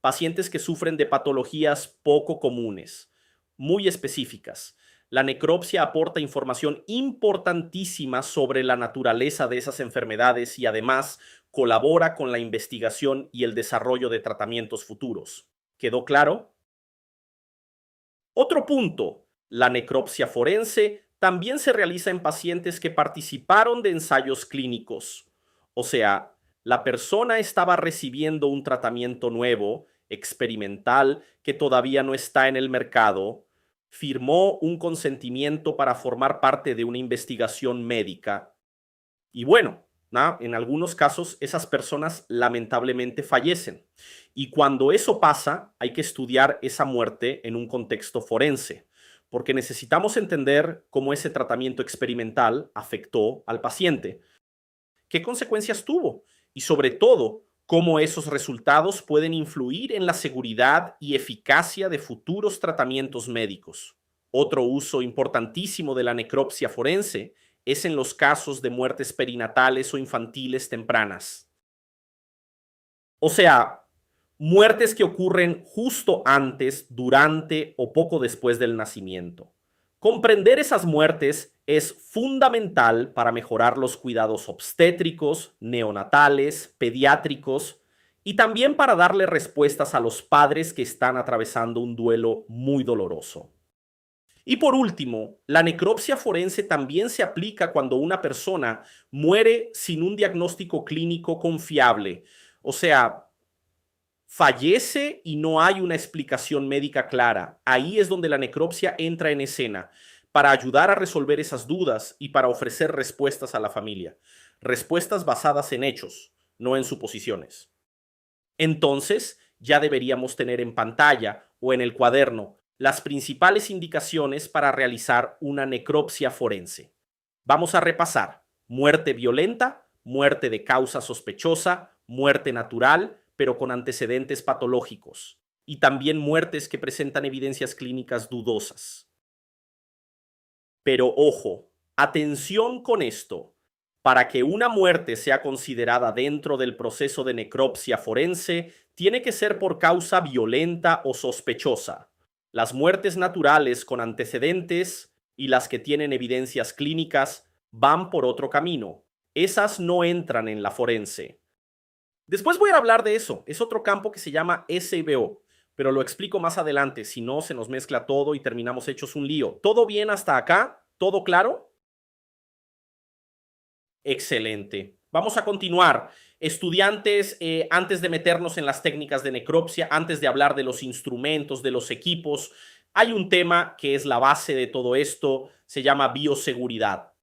pacientes que sufren de patologías poco comunes, muy específicas. La necropsia aporta información importantísima sobre la naturaleza de esas enfermedades y además colabora con la investigación y el desarrollo de tratamientos futuros. ¿Quedó claro? Otro punto, la necropsia forense también se realiza en pacientes que participaron de ensayos clínicos. O sea, la persona estaba recibiendo un tratamiento nuevo, experimental, que todavía no está en el mercado, firmó un consentimiento para formar parte de una investigación médica y bueno, en algunos casos esas personas lamentablemente fallecen. Y cuando eso pasa, hay que estudiar esa muerte en un contexto forense, porque necesitamos entender cómo ese tratamiento experimental afectó al paciente, qué consecuencias tuvo y sobre todo cómo esos resultados pueden influir en la seguridad y eficacia de futuros tratamientos médicos. Otro uso importantísimo de la necropsia forense es en los casos de muertes perinatales o infantiles tempranas. O sea, muertes que ocurren justo antes, durante o poco después del nacimiento. Comprender esas muertes es fundamental para mejorar los cuidados obstétricos, neonatales, pediátricos y también para darle respuestas a los padres que están atravesando un duelo muy doloroso. Y por último, la necropsia forense también se aplica cuando una persona muere sin un diagnóstico clínico confiable. O sea, fallece y no hay una explicación médica clara. Ahí es donde la necropsia entra en escena para ayudar a resolver esas dudas y para ofrecer respuestas a la familia. Respuestas basadas en hechos, no en suposiciones. Entonces, ya deberíamos tener en pantalla o en el cuaderno las principales indicaciones para realizar una necropsia forense. Vamos a repasar: muerte violenta, muerte de causa sospechosa, muerte natural, pero con antecedentes patológicos, y también muertes que presentan evidencias clínicas dudosas. Pero ojo, atención con esto. Para que una muerte sea considerada dentro del proceso de necropsia forense, tiene que ser por causa violenta o sospechosa. Las muertes naturales con antecedentes y las que tienen evidencias clínicas van por otro camino. Esas no entran en la forense. Después voy a hablar de eso. Es otro campo que se llama SBO, pero lo explico más adelante, si no se nos mezcla todo y terminamos hechos un lío. ¿Todo bien hasta acá? ¿Todo claro? Excelente. Vamos a continuar. Estudiantes, antes de meternos en las técnicas de necropsia, antes de hablar de los instrumentos, de los equipos, hay un tema que es la base de todo esto, se llama bioseguridad.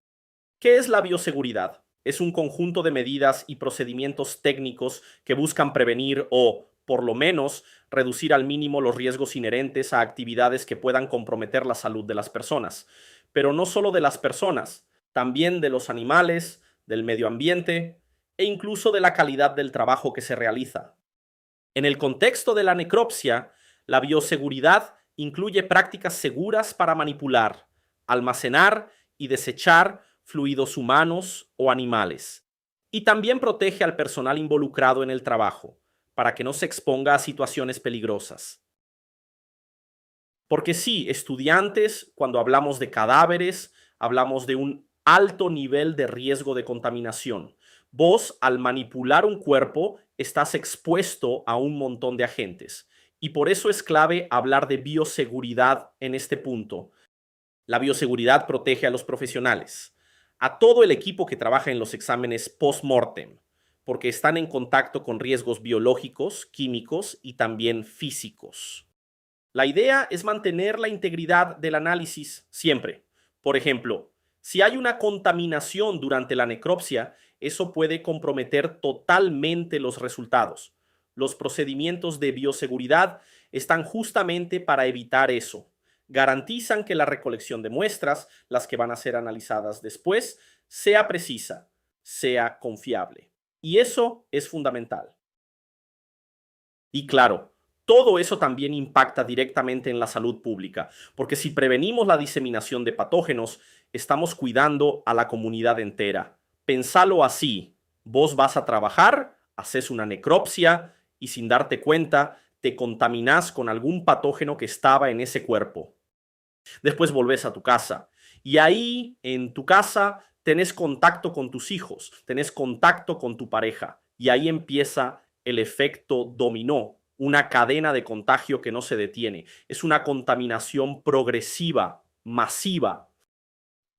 ¿Qué es la bioseguridad? Es un conjunto de medidas y procedimientos técnicos que buscan prevenir o, por lo menos, reducir al mínimo los riesgos inherentes a actividades que puedan comprometer la salud de las personas. Pero no solo de las personas, también de los animales, del medio ambiente e incluso de la calidad del trabajo que se realiza. En el contexto de la necropsia, la bioseguridad incluye prácticas seguras para manipular, almacenar y desechar fluidos humanos o animales. Y también protege al personal involucrado en el trabajo, para que no se exponga a situaciones peligrosas. Porque sí, estudiantes, cuando hablamos de cadáveres, hablamos de un alto nivel de riesgo de contaminación. Vos, al manipular un cuerpo, estás expuesto a un montón de agentes. Y por eso es clave hablar de bioseguridad en este punto. La bioseguridad protege a los profesionales, a todo el equipo que trabaja en los exámenes post-mortem, porque están en contacto con riesgos biológicos, químicos y también físicos. La idea es mantener la integridad del análisis siempre. Por ejemplo, si hay una contaminación durante la necropsia, eso puede comprometer totalmente los resultados. Los procedimientos de bioseguridad están justamente para evitar eso. Garantizan que la recolección de muestras, las que van a ser analizadas después, sea precisa, sea confiable. Y eso es fundamental. Y claro, todo eso también impacta directamente en la salud pública, porque si prevenimos la diseminación de patógenos, estamos cuidando a la comunidad entera. Pensalo así, vos vas a trabajar, haces una necropsia y sin darte cuenta te contaminás con algún patógeno que estaba en ese cuerpo. Después volvés a tu casa y ahí en tu casa tenés contacto con tus hijos, tenés contacto con tu pareja y ahí empieza el efecto dominó, una cadena de contagio que no se detiene. Es una contaminación progresiva, masiva.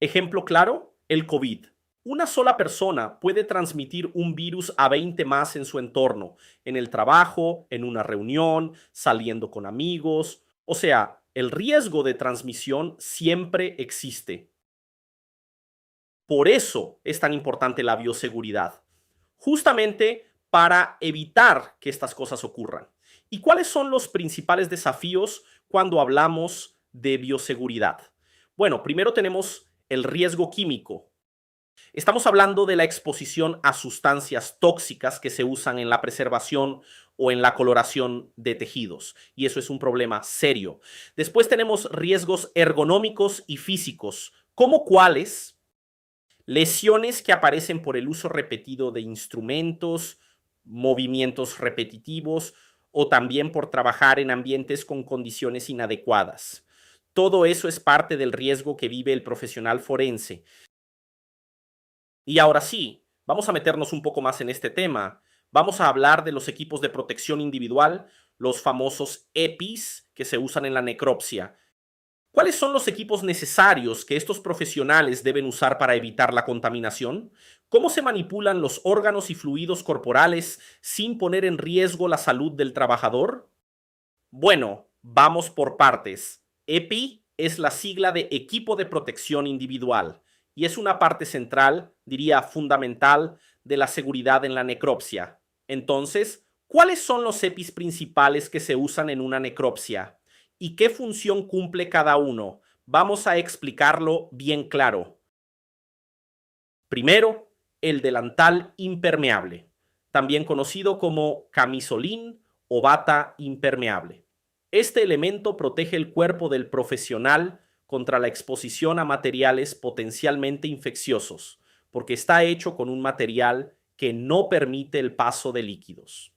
Ejemplo claro, el COVID. Una sola persona puede transmitir un virus a 20 más en su entorno, en el trabajo, en una reunión, saliendo con amigos. O sea, el riesgo de transmisión siempre existe. Por eso es tan importante la bioseguridad, justamente para evitar que estas cosas ocurran. ¿Y cuáles son los principales desafíos cuando hablamos de bioseguridad? Bueno, primero tenemos el riesgo químico. Estamos hablando de la exposición a sustancias tóxicas que se usan en la preservación o en la coloración de tejidos, y eso es un problema serio. Después tenemos riesgos ergonómicos y físicos, como cuáles lesiones que aparecen por el uso repetido de instrumentos, movimientos repetitivos o también por trabajar en ambientes con condiciones inadecuadas. Todo eso es parte del riesgo que vive el profesional forense. Y ahora sí, vamos a meternos un poco más en este tema. Vamos a hablar de los equipos de protección individual, los famosos EPIs que se usan en la necropsia. ¿Cuáles son los equipos necesarios que estos profesionales deben usar para evitar la contaminación? ¿Cómo se manipulan los órganos y fluidos corporales sin poner en riesgo la salud del trabajador? Bueno, vamos por partes. EPI es la sigla de Equipo de Protección Individual y es una parte central, diría fundamental, de la seguridad en la necropsia. Entonces, ¿cuáles son los EPIs principales que se usan en una necropsia? ¿Y qué función cumple cada uno? Vamos a explicarlo bien claro. Primero, el delantal impermeable, también conocido como camisolín o bata impermeable. Este elemento protege el cuerpo del profesional contra la exposición a materiales potencialmente infecciosos, porque está hecho con un material que no permite el paso de líquidos.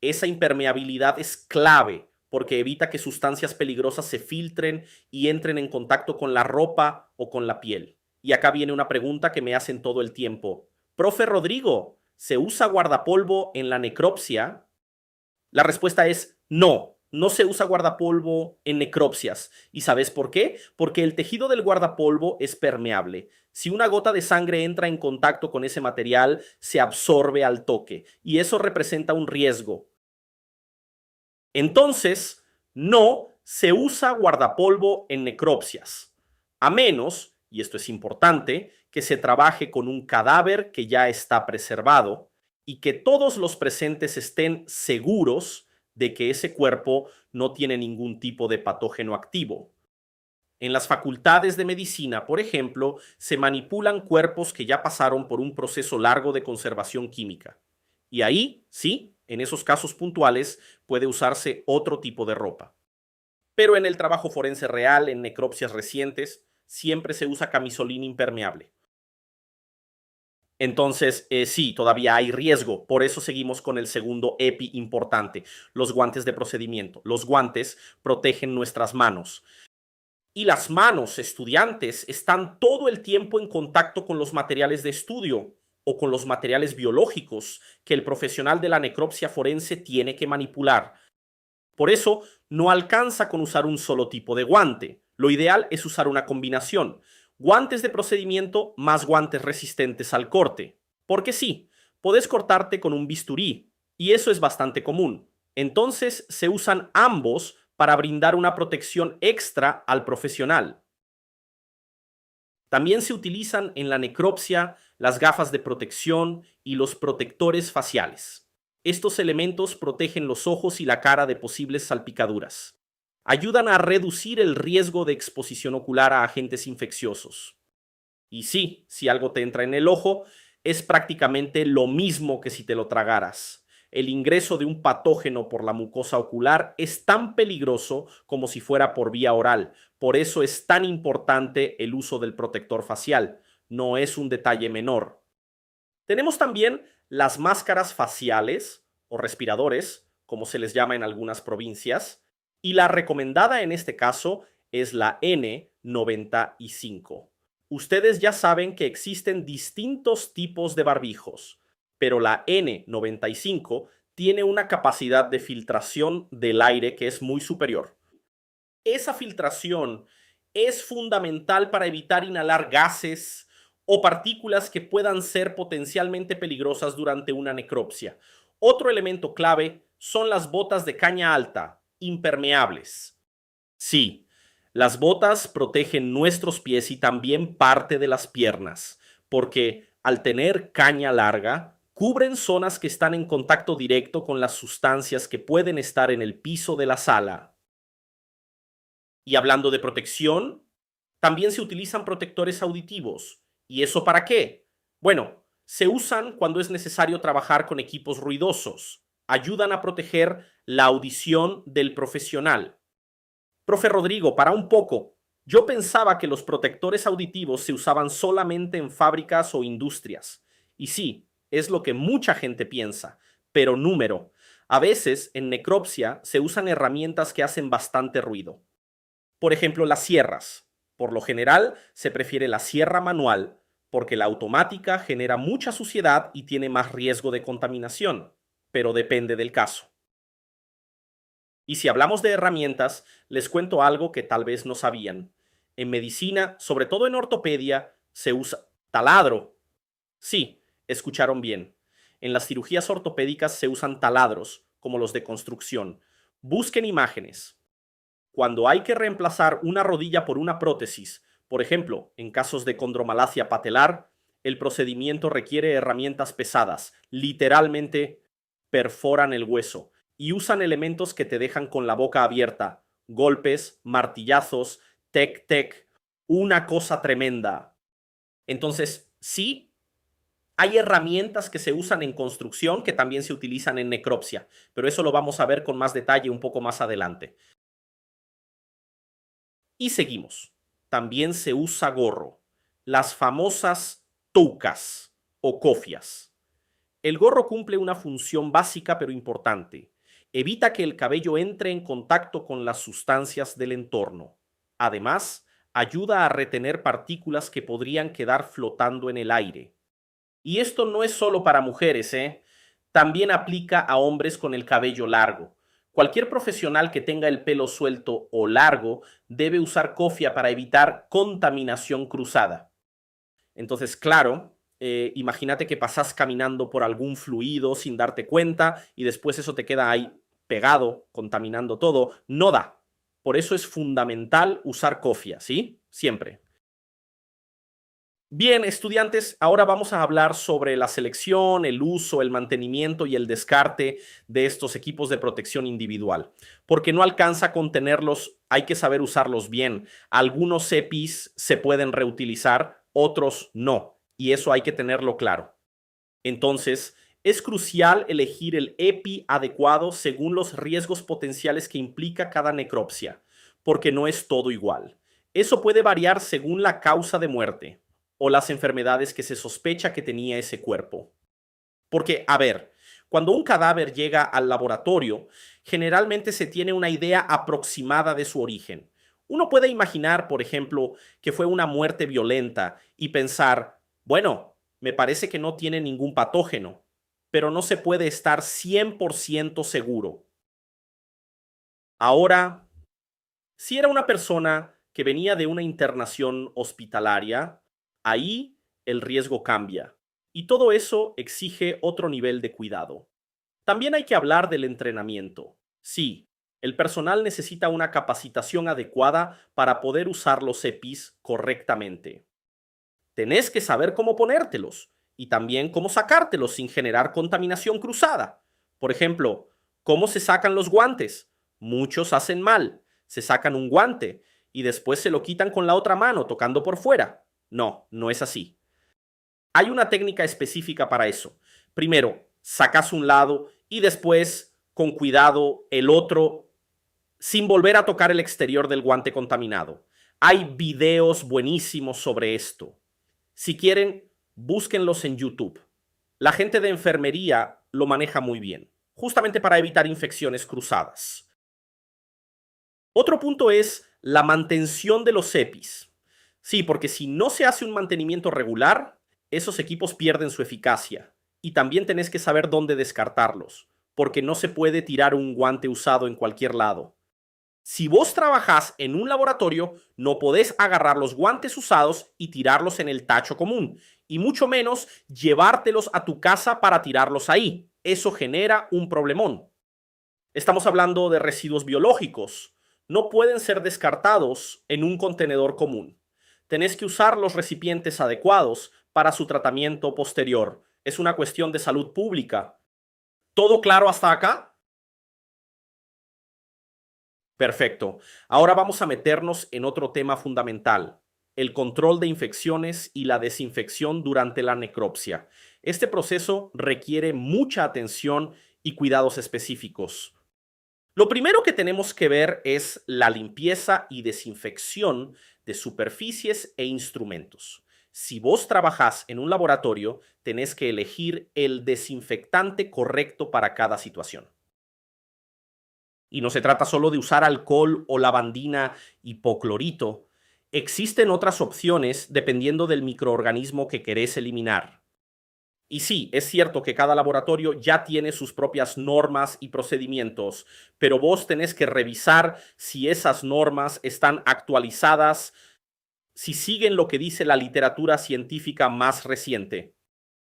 Esa impermeabilidad es clave porque evita que sustancias peligrosas se filtren y entren en contacto con la ropa o con la piel. Y acá viene una pregunta que me hacen todo el tiempo. Profe Rodrigo, ¿se usa guardapolvo en la necropsia? La respuesta es no. No se usa guardapolvo en necropsias. ¿Y sabes por qué? Porque el tejido del guardapolvo es permeable. Si una gota de sangre entra en contacto con ese material, se absorbe al toque y eso representa un riesgo. Entonces, no se usa guardapolvo en necropsias, a menos, y esto es importante, que se trabaje con un cadáver que ya está preservado y que todos los presentes estén seguros de que ese cuerpo no tiene ningún tipo de patógeno activo. En las facultades de medicina, por ejemplo, se manipulan cuerpos que ya pasaron por un proceso largo de conservación química. Y ahí, sí, en esos casos puntuales, puede usarse otro tipo de ropa. Pero en el trabajo forense real, en necropsias recientes, siempre se usa camisolín impermeable. Entonces, sí, todavía hay riesgo. Por eso seguimos con el segundo EPI importante, los guantes de procedimiento. Los guantes protegen nuestras manos. Y las manos, estudiantes, están todo el tiempo en contacto con los materiales de estudio o con los materiales biológicos que el profesional de la necropsia forense tiene que manipular. Por eso, no alcanza con usar un solo tipo de guante. Lo ideal es usar una combinación. Guantes de procedimiento más guantes resistentes al corte. Porque sí, podés cortarte con un bisturí, y eso es bastante común. Entonces, se usan ambos para brindar una protección extra al profesional. También se utilizan en la necropsia las gafas de protección y los protectores faciales. Estos elementos protegen los ojos y la cara de posibles salpicaduras. Ayudan a reducir el riesgo de exposición ocular a agentes infecciosos. Y sí, si algo te entra en el ojo, es prácticamente lo mismo que si te lo tragaras. El ingreso de un patógeno por la mucosa ocular es tan peligroso como si fuera por vía oral. Por eso es tan importante el uso del protector facial. No es un detalle menor. Tenemos también las máscaras faciales o respiradores, como se les llama en algunas provincias, y la recomendada en este caso es la N95. Ustedes ya saben que existen distintos tipos de barbijos, pero la N95 tiene una capacidad de filtración del aire que es muy superior. Esa filtración es fundamental para evitar inhalar gases o partículas que puedan ser potencialmente peligrosas durante una necropsia. Otro elemento clave son las botas de caña alta, impermeables. Sí, las botas protegen nuestros pies y también parte de las piernas, porque al tener caña larga, cubren zonas que están en contacto directo con las sustancias que pueden estar en el piso de la sala. Y hablando de protección, también se utilizan protectores auditivos. ¿Y eso para qué? Bueno, se usan cuando es necesario trabajar con equipos ruidosos. Ayudan a proteger la audición del profesional. Profe Rodrigo, para un poco. Yo pensaba que los protectores auditivos se usaban solamente en fábricas o industrias. Y sí, es lo que mucha gente piensa. Pero número. A veces, en necropsia, se usan herramientas que hacen bastante ruido. Por ejemplo, las sierras. Por lo general, se prefiere la sierra manual porque la automática genera mucha suciedad y tiene más riesgo de contaminación, pero depende del caso. Y si hablamos de herramientas, les cuento algo que tal vez no sabían. En medicina, sobre todo en ortopedia, se usa taladro. Sí, escucharon bien. En las cirugías ortopédicas se usan taladros, como los de construcción. Busquen imágenes. Cuando hay que reemplazar una rodilla por una prótesis, por ejemplo, en casos de condromalacia patelar, el procedimiento requiere herramientas pesadas, literalmente perforan el hueso y usan elementos que te dejan con la boca abierta, golpes, martillazos, tec-tec, una cosa tremenda. Entonces, sí, hay herramientas que se usan en construcción que también se utilizan en necropsia, pero eso lo vamos a ver con más detalle un poco más adelante. Y seguimos. También se usa gorro. Las famosas toucas o cofias. El gorro cumple una función básica pero importante. Evita que el cabello entre en contacto con las sustancias del entorno. Además, ayuda a retener partículas que podrían quedar flotando en el aire. Y esto no es solo para mujeres, ¿eh? También aplica a hombres con el cabello largo. Cualquier profesional que tenga el pelo suelto o largo debe usar cofia para evitar contaminación cruzada. Entonces, claro, imagínate que pasas caminando por algún fluido sin darte cuenta y después eso te queda ahí pegado, contaminando todo. No da. Por eso es fundamental usar cofia, ¿sí? Siempre. Bien, estudiantes, ahora vamos a hablar sobre la selección, el uso, el mantenimiento y el descarte de estos equipos de protección individual. Porque no alcanza con tenerlos, hay que saber usarlos bien. Algunos EPIs se pueden reutilizar, otros no. Y eso hay que tenerlo claro. Entonces, es crucial elegir el EPI adecuado según los riesgos potenciales que implica cada necropsia, porque no es todo igual. Eso puede variar según la causa de muerte o las enfermedades que se sospecha que tenía ese cuerpo. Porque, a ver, cuando un cadáver llega al laboratorio, generalmente se tiene una idea aproximada de su origen. Uno puede imaginar, por ejemplo, que fue una muerte violenta y pensar, bueno, me parece que no tiene ningún patógeno, pero no se puede estar 100% seguro. Ahora, si era una persona que venía de una internación hospitalaria, ahí el riesgo cambia y todo eso exige otro nivel de cuidado. También hay que hablar del entrenamiento. Sí, el personal necesita una capacitación adecuada para poder usar los EPIs correctamente. Tenés que saber cómo ponértelos y también cómo sacártelos sin generar contaminación cruzada. Por ejemplo, ¿cómo se sacan los guantes? Muchos hacen mal. Se sacan un guante y después se lo quitan con la otra mano tocando por fuera. No, no es así. Hay una técnica específica para eso. Primero, sacas un lado y después, con cuidado, el otro, sin volver a tocar el exterior del guante contaminado. Hay videos buenísimos sobre esto. Si quieren, búsquenlos en YouTube. La gente de enfermería lo maneja muy bien, justamente para evitar infecciones cruzadas. Otro punto es la mantención de los EPIs. Sí, porque si no se hace un mantenimiento regular, esos equipos pierden su eficacia. Y también tenés que saber dónde descartarlos, porque no se puede tirar un guante usado en cualquier lado. Si vos trabajás en un laboratorio, no podés agarrar los guantes usados y tirarlos en el tacho común, y mucho menos llevártelos a tu casa para tirarlos ahí. Eso genera un problemón. Estamos hablando de residuos biológicos. No pueden ser descartados en un contenedor común. Tenés que usar los recipientes adecuados para su tratamiento posterior. Es una cuestión de salud pública. ¿Todo claro hasta acá? Perfecto. Ahora vamos a meternos en otro tema fundamental, el control de infecciones y la desinfección durante la necropsia. Este proceso requiere mucha atención y cuidados específicos. Lo primero que tenemos que ver es la limpieza y desinfección de superficies e instrumentos. Si vos trabajás en un laboratorio, tenés que elegir el desinfectante correcto para cada situación. Y no se trata solo de usar alcohol o lavandina hipoclorito. Existen otras opciones dependiendo del microorganismo que querés eliminar. Y sí, es cierto que cada laboratorio ya tiene sus propias normas y procedimientos, pero vos tenés que revisar si esas normas están actualizadas, si siguen lo que dice la literatura científica más reciente,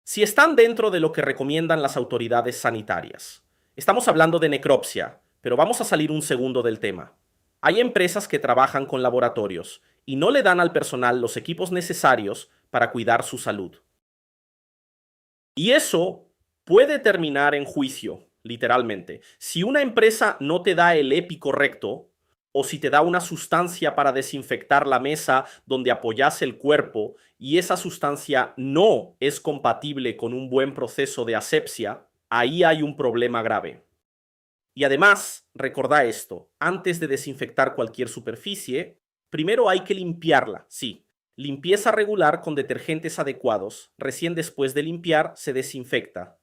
si están dentro de lo que recomiendan las autoridades sanitarias. Estamos hablando de necropsia, pero vamos a salir un segundo del tema. Hay empresas que trabajan con laboratorios y no le dan al personal los equipos necesarios para cuidar su salud. Y eso puede terminar en juicio, literalmente. Si una empresa no te da el EPI correcto, o si te da una sustancia para desinfectar la mesa donde apoyas el cuerpo y esa sustancia no es compatible con un buen proceso de asepsia, ahí hay un problema grave. Y además, recordá esto, antes de desinfectar cualquier superficie, primero hay que limpiarla, sí. Limpieza regular con detergentes adecuados. Recién después de limpiar, se desinfecta.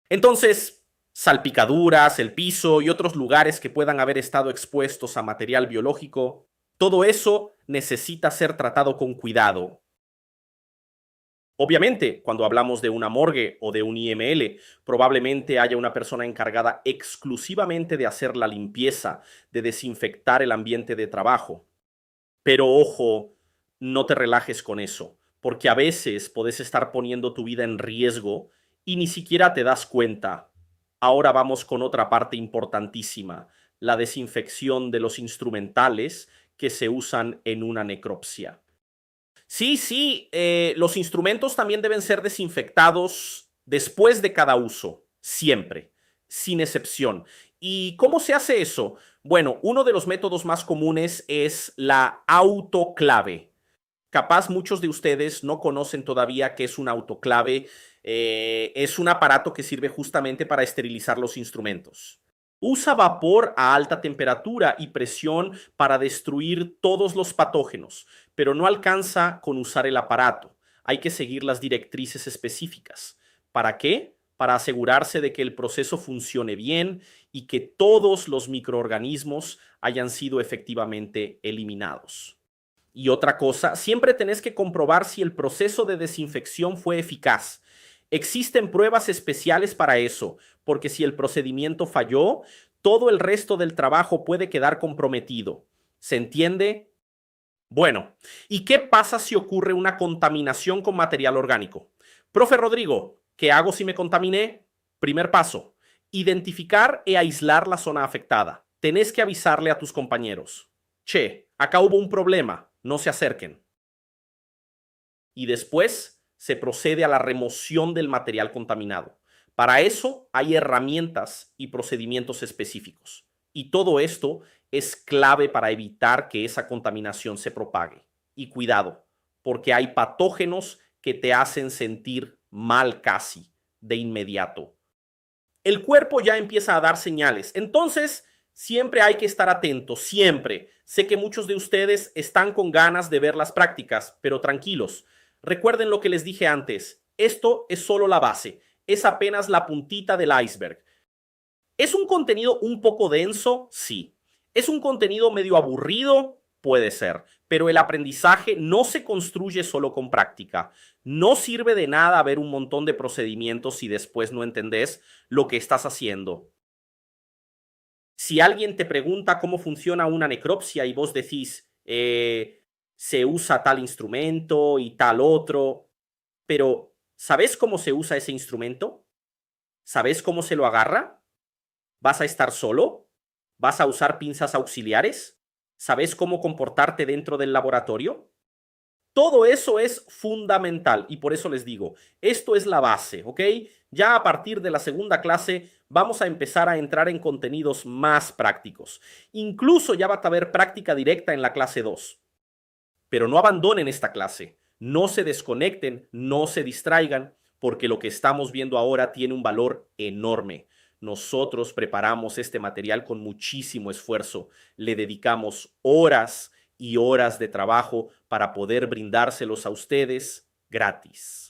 Entonces, salpicaduras, el piso y otros lugares que puedan haber estado expuestos a material biológico, todo eso necesita ser tratado con cuidado. Obviamente, cuando hablamos de una morgue o de un IML, probablemente haya una persona encargada exclusivamente de hacer la limpieza, de desinfectar el ambiente de trabajo. Pero ojo, no te relajes con eso, porque a veces puedes estar poniendo tu vida en riesgo y ni siquiera te das cuenta. Ahora vamos con otra parte importantísima, la desinfección de los instrumentales que se usan en una necropsia. Sí, los instrumentos también deben ser desinfectados después de cada uso, siempre, sin excepción. ¿Y cómo se hace eso? Bueno, uno de los métodos más comunes es la autoclave. Capaz muchos de ustedes no conocen todavía qué es un autoclave. Es un aparato que sirve justamente para esterilizar los instrumentos. Usa vapor a alta temperatura y presión para destruir todos los patógenos, pero no alcanza con usar el aparato. Hay que seguir las directrices específicas. ¿Para qué? Para asegurarse de que el proceso funcione bien y que todos los microorganismos hayan sido efectivamente eliminados. Y otra cosa, siempre tenés que comprobar si el proceso de desinfección fue eficaz. Existen pruebas especiales para eso, porque si el procedimiento falló, todo el resto del trabajo puede quedar comprometido. ¿Se entiende? Bueno, ¿y qué pasa si ocurre una contaminación con material orgánico? Profe Rodrigo, ¿qué hago si me contaminé? Primer paso, identificar e aislar la zona afectada. Tenés que avisarle a tus compañeros. Che, acá hubo un problema, no se acerquen. Y después se procede a la remoción del material contaminado. Para eso hay herramientas y procedimientos específicos. Y todo esto es clave para evitar que esa contaminación se propague. Y cuidado, porque hay patógenos que te hacen sentir mal casi de inmediato. El cuerpo ya empieza a dar señales. Entonces, siempre hay que estar atentos, siempre. Sé que muchos de ustedes están con ganas de ver las prácticas, pero tranquilos. Recuerden lo que les dije antes. Esto es solo la base. Es apenas la puntita del iceberg. ¿Es un contenido un poco denso? Sí. ¿Es un contenido medio aburrido? Puede ser. Pero el aprendizaje no se construye solo con práctica. No sirve de nada ver un montón de procedimientos si después no entendés lo que estás haciendo. Si alguien te pregunta cómo funciona una necropsia y vos decís, se usa tal instrumento y tal otro, pero ¿sabés cómo se usa ese instrumento? ¿Sabés cómo se lo agarra? ¿Vas a estar solo? ¿Vas a usar pinzas auxiliares? ¿Sabés cómo comportarte dentro del laboratorio? Todo eso es fundamental y por eso les digo, esto es la base, ¿ok? Ya a partir de la segunda clase vamos a empezar a entrar en contenidos más prácticos. Incluso ya va a haber práctica directa en la clase 2. Pero no abandonen esta clase, no se desconecten, no se distraigan, porque lo que estamos viendo ahora tiene un valor enorme. Nosotros preparamos este material con muchísimo esfuerzo, le dedicamos horas y horas de trabajo para poder brindárselos a ustedes gratis.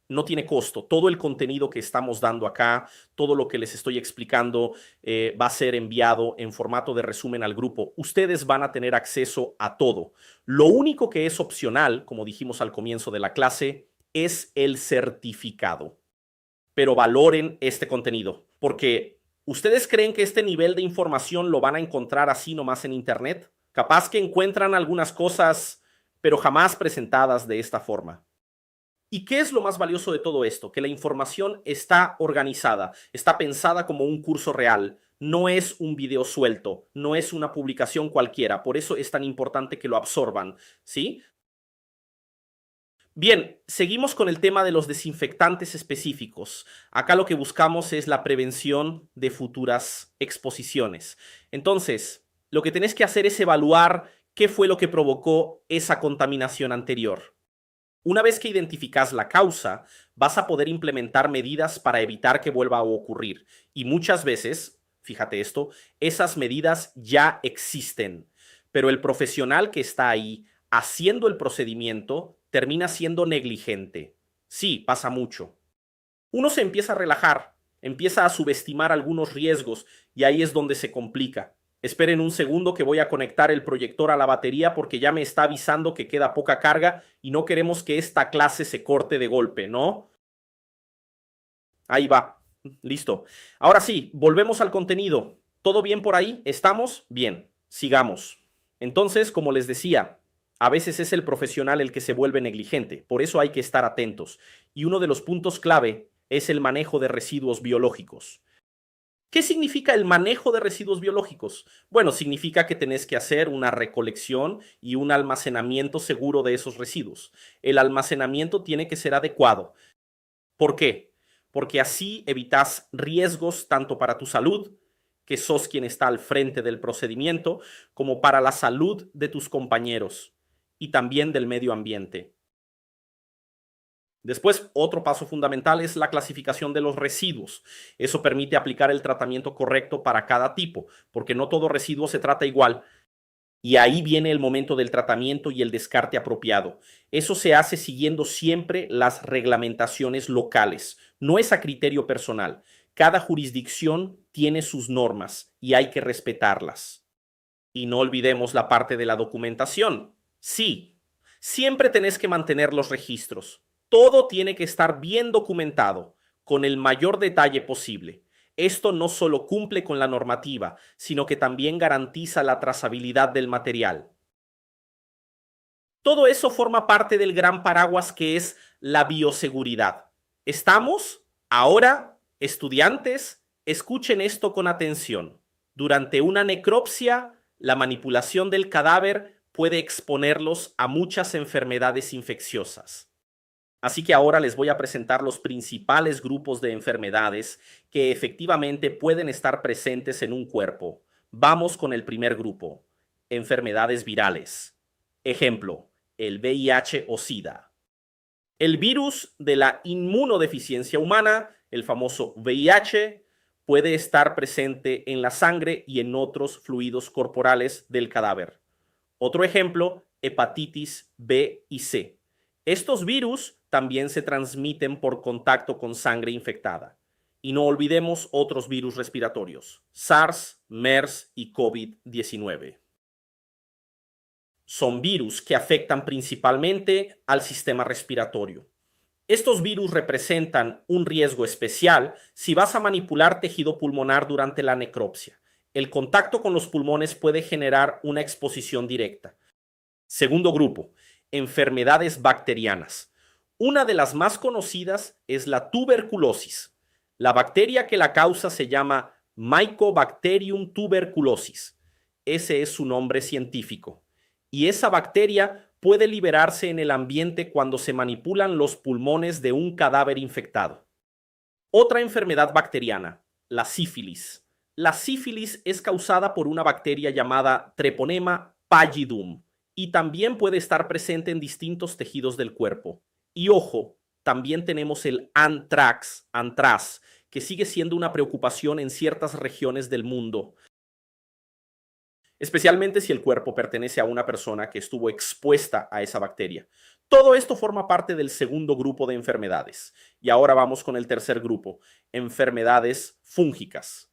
No tiene costo. Todo el contenido que estamos dando acá, todo lo que les estoy explicando, va a ser enviado en formato de resumen al grupo. Ustedes van a tener acceso a todo. Lo único que es opcional, como dijimos al comienzo de la clase, es el certificado. Pero valoren este contenido, porque ¿ustedes creen que este nivel de información lo van a encontrar así nomás en Internet? Capaz que encuentran algunas cosas, pero jamás presentadas de esta forma. ¿Y qué es lo más valioso de todo esto? Que la información está organizada, está pensada como un curso real, no es un video suelto, no es una publicación cualquiera, por eso es tan importante que lo absorban, ¿sí? Bien, seguimos con el tema de los desinfectantes específicos. Acá lo que buscamos es la prevención de futuras exposiciones. Entonces, lo que tenés que hacer es evaluar qué fue lo que provocó esa contaminación anterior. Una vez que identificas la causa, vas a poder implementar medidas para evitar que vuelva a ocurrir. Y muchas veces, fíjate esto, esas medidas ya existen, pero el profesional que está ahí haciendo el procedimiento, termina siendo negligente. Sí, pasa mucho. Uno se empieza a relajar, empieza a subestimar algunos riesgos y ahí es donde se complica. Esperen un segundo que voy a conectar el proyector a la batería porque ya me está avisando que queda poca carga y no queremos que esta clase se corte de golpe, ¿no? Ahí va. Listo. Ahora sí, volvemos al contenido. ¿Todo bien por ahí? ¿Estamos? Bien. Sigamos. Entonces, como les decía, a veces es el profesional el que se vuelve negligente. Por eso hay que estar atentos. Y uno de los puntos clave es el manejo de residuos biológicos. ¿Qué significa el manejo de residuos biológicos? Bueno, significa que tenés que hacer una recolección y un almacenamiento seguro de esos residuos. El almacenamiento tiene que ser adecuado. ¿Por qué? Porque así evitas riesgos tanto para tu salud, que sos quien está al frente del procedimiento, como para la salud de tus compañeros y también del medio ambiente. Después, otro paso fundamental es la clasificación de los residuos. Eso permite aplicar el tratamiento correcto para cada tipo, porque no todo residuo se trata igual. Y ahí viene el momento del tratamiento y el descarte apropiado. Eso se hace siguiendo siempre las reglamentaciones locales. No es a criterio personal. Cada jurisdicción tiene sus normas y hay que respetarlas. Y no olvidemos la parte de la documentación. Sí, siempre tenés que mantener los registros. Todo tiene que estar bien documentado, con el mayor detalle posible. Esto no solo cumple con la normativa, sino que también garantiza la trazabilidad del material. Todo eso forma parte del gran paraguas que es la bioseguridad. ¿Estamos? Ahora, estudiantes, escuchen esto con atención. Durante una necropsia, la manipulación del cadáver puede exponerlos a muchas enfermedades infecciosas. Así que ahora les voy a presentar los principales grupos de enfermedades que efectivamente pueden estar presentes en un cuerpo. Vamos con el primer grupo, enfermedades virales. Ejemplo, el VIH o SIDA. El virus de la inmunodeficiencia humana, el famoso VIH, puede estar presente en la sangre y en otros fluidos corporales del cadáver. Otro ejemplo, hepatitis B y C. Estos virus también se transmiten por contacto con sangre infectada. Y no olvidemos otros virus respiratorios, SARS, MERS y COVID-19. Son virus que afectan principalmente al sistema respiratorio. Estos virus representan un riesgo especial si vas a manipular tejido pulmonar durante la necropsia. El contacto con los pulmones puede generar una exposición directa. Segundo grupo, enfermedades bacterianas. Una de las más conocidas es la tuberculosis. La bacteria que la causa se llama Mycobacterium tuberculosis. Ese es su nombre científico. Y esa bacteria puede liberarse en el ambiente cuando se manipulan los pulmones de un cadáver infectado. Otra enfermedad bacteriana, la sífilis. La sífilis es causada por una bacteria llamada Treponema pallidum y también puede estar presente en distintos tejidos del cuerpo. Y ojo, también tenemos el antrax, que sigue siendo una preocupación en ciertas regiones del mundo, especialmente si el cuerpo pertenece a una persona que estuvo expuesta a esa bacteria. Todo esto forma parte del segundo grupo de enfermedades. Y ahora vamos con el tercer grupo, enfermedades fúngicas.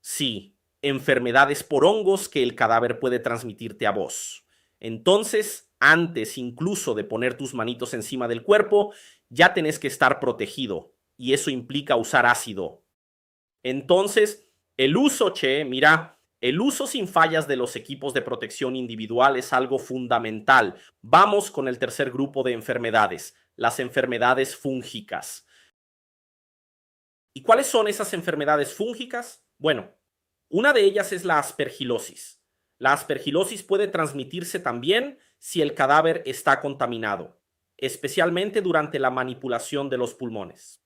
Sí, enfermedades por hongos que el cadáver puede transmitirte a vos. Entonces, antes incluso de poner tus manitos encima del cuerpo, ya tenés que estar protegido. Y eso implica usar ácido. Entonces, el uso sin fallas de los equipos de protección individual es algo fundamental. Vamos con el tercer grupo de enfermedades, las enfermedades fúngicas. ¿Y cuáles son esas enfermedades fúngicas? Bueno, una de ellas es la aspergilosis. La aspergilosis puede transmitirse también si el cadáver está contaminado, especialmente durante la manipulación de los pulmones.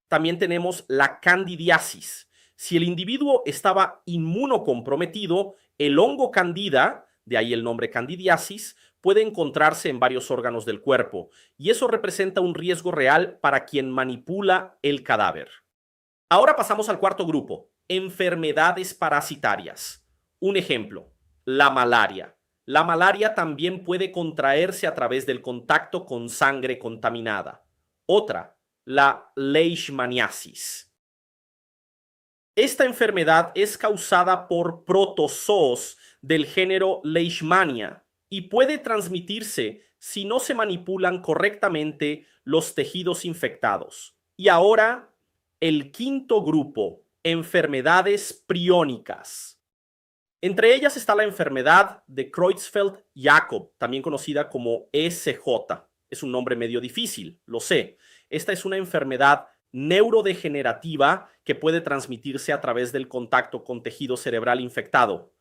También tenemos la candidiasis. Si el individuo estaba inmunocomprometido, el hongo candida, de ahí el nombre candidiasis, puede encontrarse en varios órganos del cuerpo y eso representa un riesgo real para quien manipula el cadáver. Ahora pasamos al cuarto grupo, enfermedades parasitarias. Un ejemplo, la malaria. La malaria también puede contraerse a través del contacto con sangre contaminada. Otra, la leishmaniasis. Esta enfermedad es causada por protozoos del género Leishmania y puede transmitirse si no se manipulan correctamente los tejidos infectados. Y ahora, el quinto grupo, enfermedades priónicas. Entre ellas está la enfermedad de Creutzfeldt-Jakob, también conocida como ECJ. Es un nombre medio difícil, lo sé. Esta es una enfermedad neurodegenerativa que puede transmitirse a través del contacto con tejido cerebral infectado.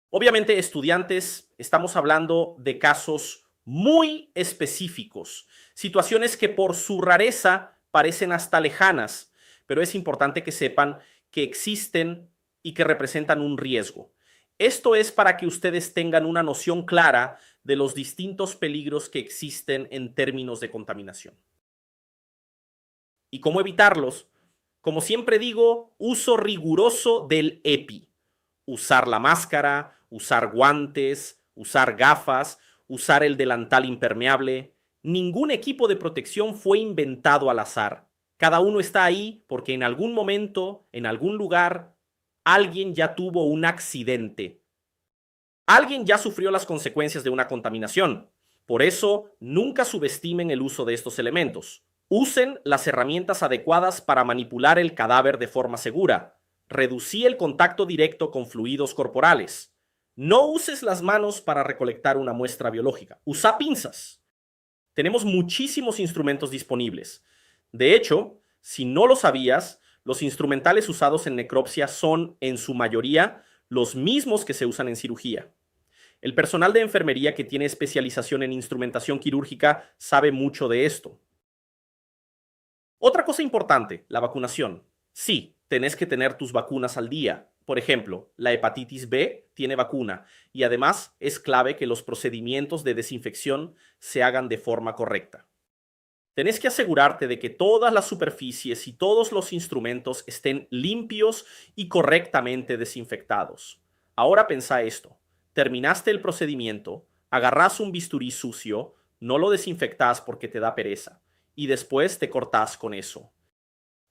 Obviamente, estudiantes, estamos hablando de casos muy específicos, situaciones que por su rareza parecen hasta lejanas, pero es importante que sepan que existen y que representan un riesgo. Esto es para que ustedes tengan una noción clara de los distintos peligros que existen en términos de contaminación. ¿Y cómo evitarlos? Como siempre digo, uso riguroso del EPI. Usar la máscara, usar guantes, usar gafas, usar el delantal impermeable. Ningún equipo de protección fue inventado al azar. Cada uno está ahí porque en algún momento, en algún lugar, alguien ya tuvo un accidente. Alguien ya sufrió las consecuencias de una contaminación. Por eso, nunca subestimen el uso de estos elementos. Usen las herramientas adecuadas para manipular el cadáver de forma segura. Reducí el contacto directo con fluidos corporales. No uses las manos para recolectar una muestra biológica. Usa pinzas. Tenemos muchísimos instrumentos disponibles. De hecho, si no lo sabías, los instrumentales usados en necropsia son, en su mayoría, los mismos que se usan en cirugía. El personal de enfermería que tiene especialización en instrumentación quirúrgica sabe mucho de esto. Otra cosa importante, la vacunación. Sí, tenés que tener tus vacunas al día. Por ejemplo, la hepatitis B tiene vacuna y además es clave que los procedimientos de desinfección se hagan de forma correcta. Tenés que asegurarte de que todas las superficies y todos los instrumentos estén limpios y correctamente desinfectados. Ahora pensá esto. Terminaste el procedimiento, agarrás un bisturí sucio, no lo desinfectás porque te da pereza y después te cortás con eso.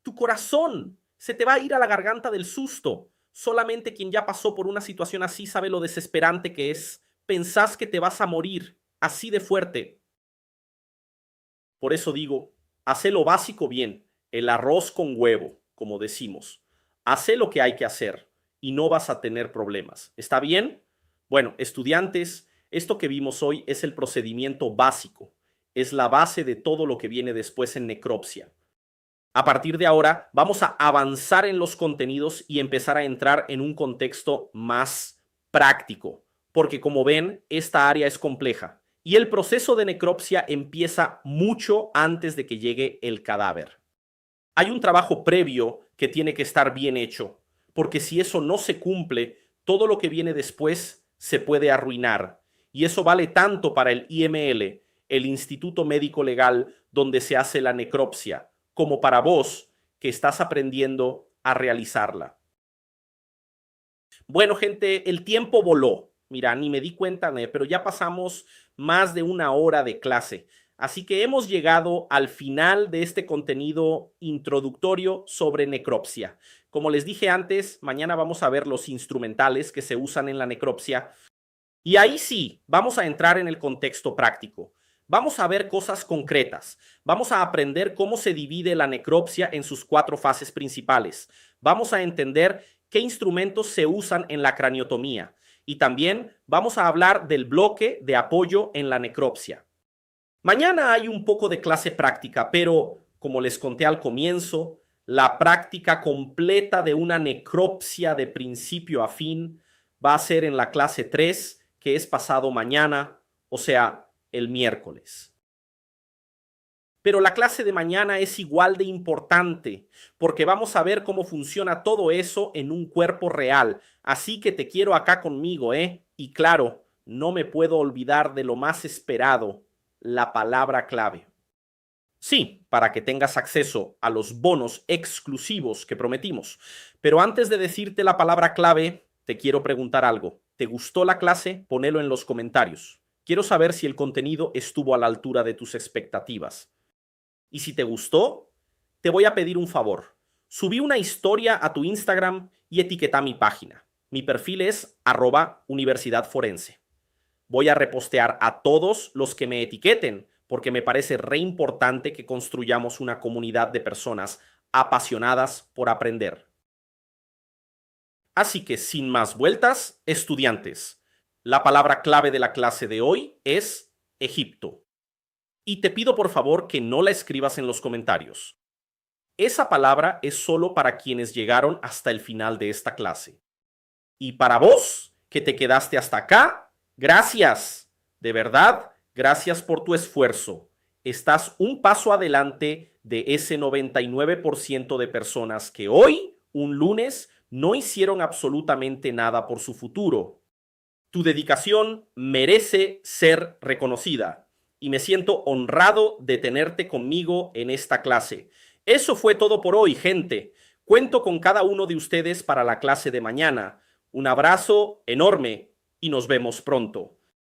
Tu corazón se te va a ir a la garganta del susto. Solamente quien ya pasó por una situación así sabe lo desesperante que es. Pensás que te vas a morir, así de fuerte. Por eso digo, hacé lo básico bien, el arroz con huevo, como decimos. Hacé lo que hay que hacer y no vas a tener problemas. ¿Está bien? Bueno, estudiantes, esto que vimos hoy es el procedimiento básico. Es la base de todo lo que viene después en necropsia. A partir de ahora, vamos a avanzar en los contenidos y empezar a entrar en un contexto más práctico, porque como ven, esta área es compleja y el proceso de necropsia empieza mucho antes de que llegue el cadáver. Hay un trabajo previo que tiene que estar bien hecho, porque si eso no se cumple, todo lo que viene después se puede arruinar. Y eso vale tanto para el IML, el Instituto Médico Legal, donde se hace la necropsia, como para vos que estás aprendiendo a realizarla. Bueno, gente, el tiempo voló. Mira, ni me di cuenta, pero ya pasamos más de una hora de clase. Así que hemos llegado al final de este contenido introductorio sobre necropsia. Como les dije antes, mañana vamos a ver los instrumentales que se usan en la necropsia. Y ahí sí, vamos a entrar en el contexto práctico. Vamos a ver cosas concretas. Vamos a aprender cómo se divide la necropsia en sus 4 fases principales. Vamos a entender qué instrumentos se usan en la craniotomía. Y también vamos a hablar del bloque de apoyo en la necropsia. Mañana hay un poco de clase práctica, pero como les conté al comienzo, la práctica completa de una necropsia de principio a fin va a ser en la clase 3, que es pasado mañana, o sea, el miércoles. Pero la clase de mañana es igual de importante porque vamos a ver cómo funciona todo eso en un cuerpo real. Así que te quiero acá conmigo, ¿eh? Y claro, no me puedo olvidar de lo más esperado, la palabra clave. Sí, para que tengas acceso a los bonos exclusivos que prometimos. Pero antes de decirte la palabra clave, te quiero preguntar algo. ¿Te gustó la clase? Ponelo en los comentarios. Quiero saber si el contenido estuvo a la altura de tus expectativas. Y si te gustó, te voy a pedir un favor. Subí una historia a tu Instagram y etiqueta mi página. Mi perfil es @universidadforense. Voy a repostear a todos los que me etiqueten porque me parece re importante que construyamos una comunidad de personas apasionadas por aprender. Así que sin más vueltas, estudiantes, la palabra clave de la clase de hoy es Egipto. Y te pido por favor que no la escribas en los comentarios. Esa palabra es solo para quienes llegaron hasta el final de esta clase. Y para vos, que te quedaste hasta acá, gracias. De verdad, gracias por tu esfuerzo. Estás un paso adelante de ese 99% de personas que hoy, un lunes, no hicieron absolutamente nada por su futuro. Tu dedicación merece ser reconocida y me siento honrado de tenerte conmigo en esta clase. Eso fue todo por hoy, gente. Cuento con cada uno de ustedes para la clase de mañana. Un abrazo enorme y nos vemos pronto.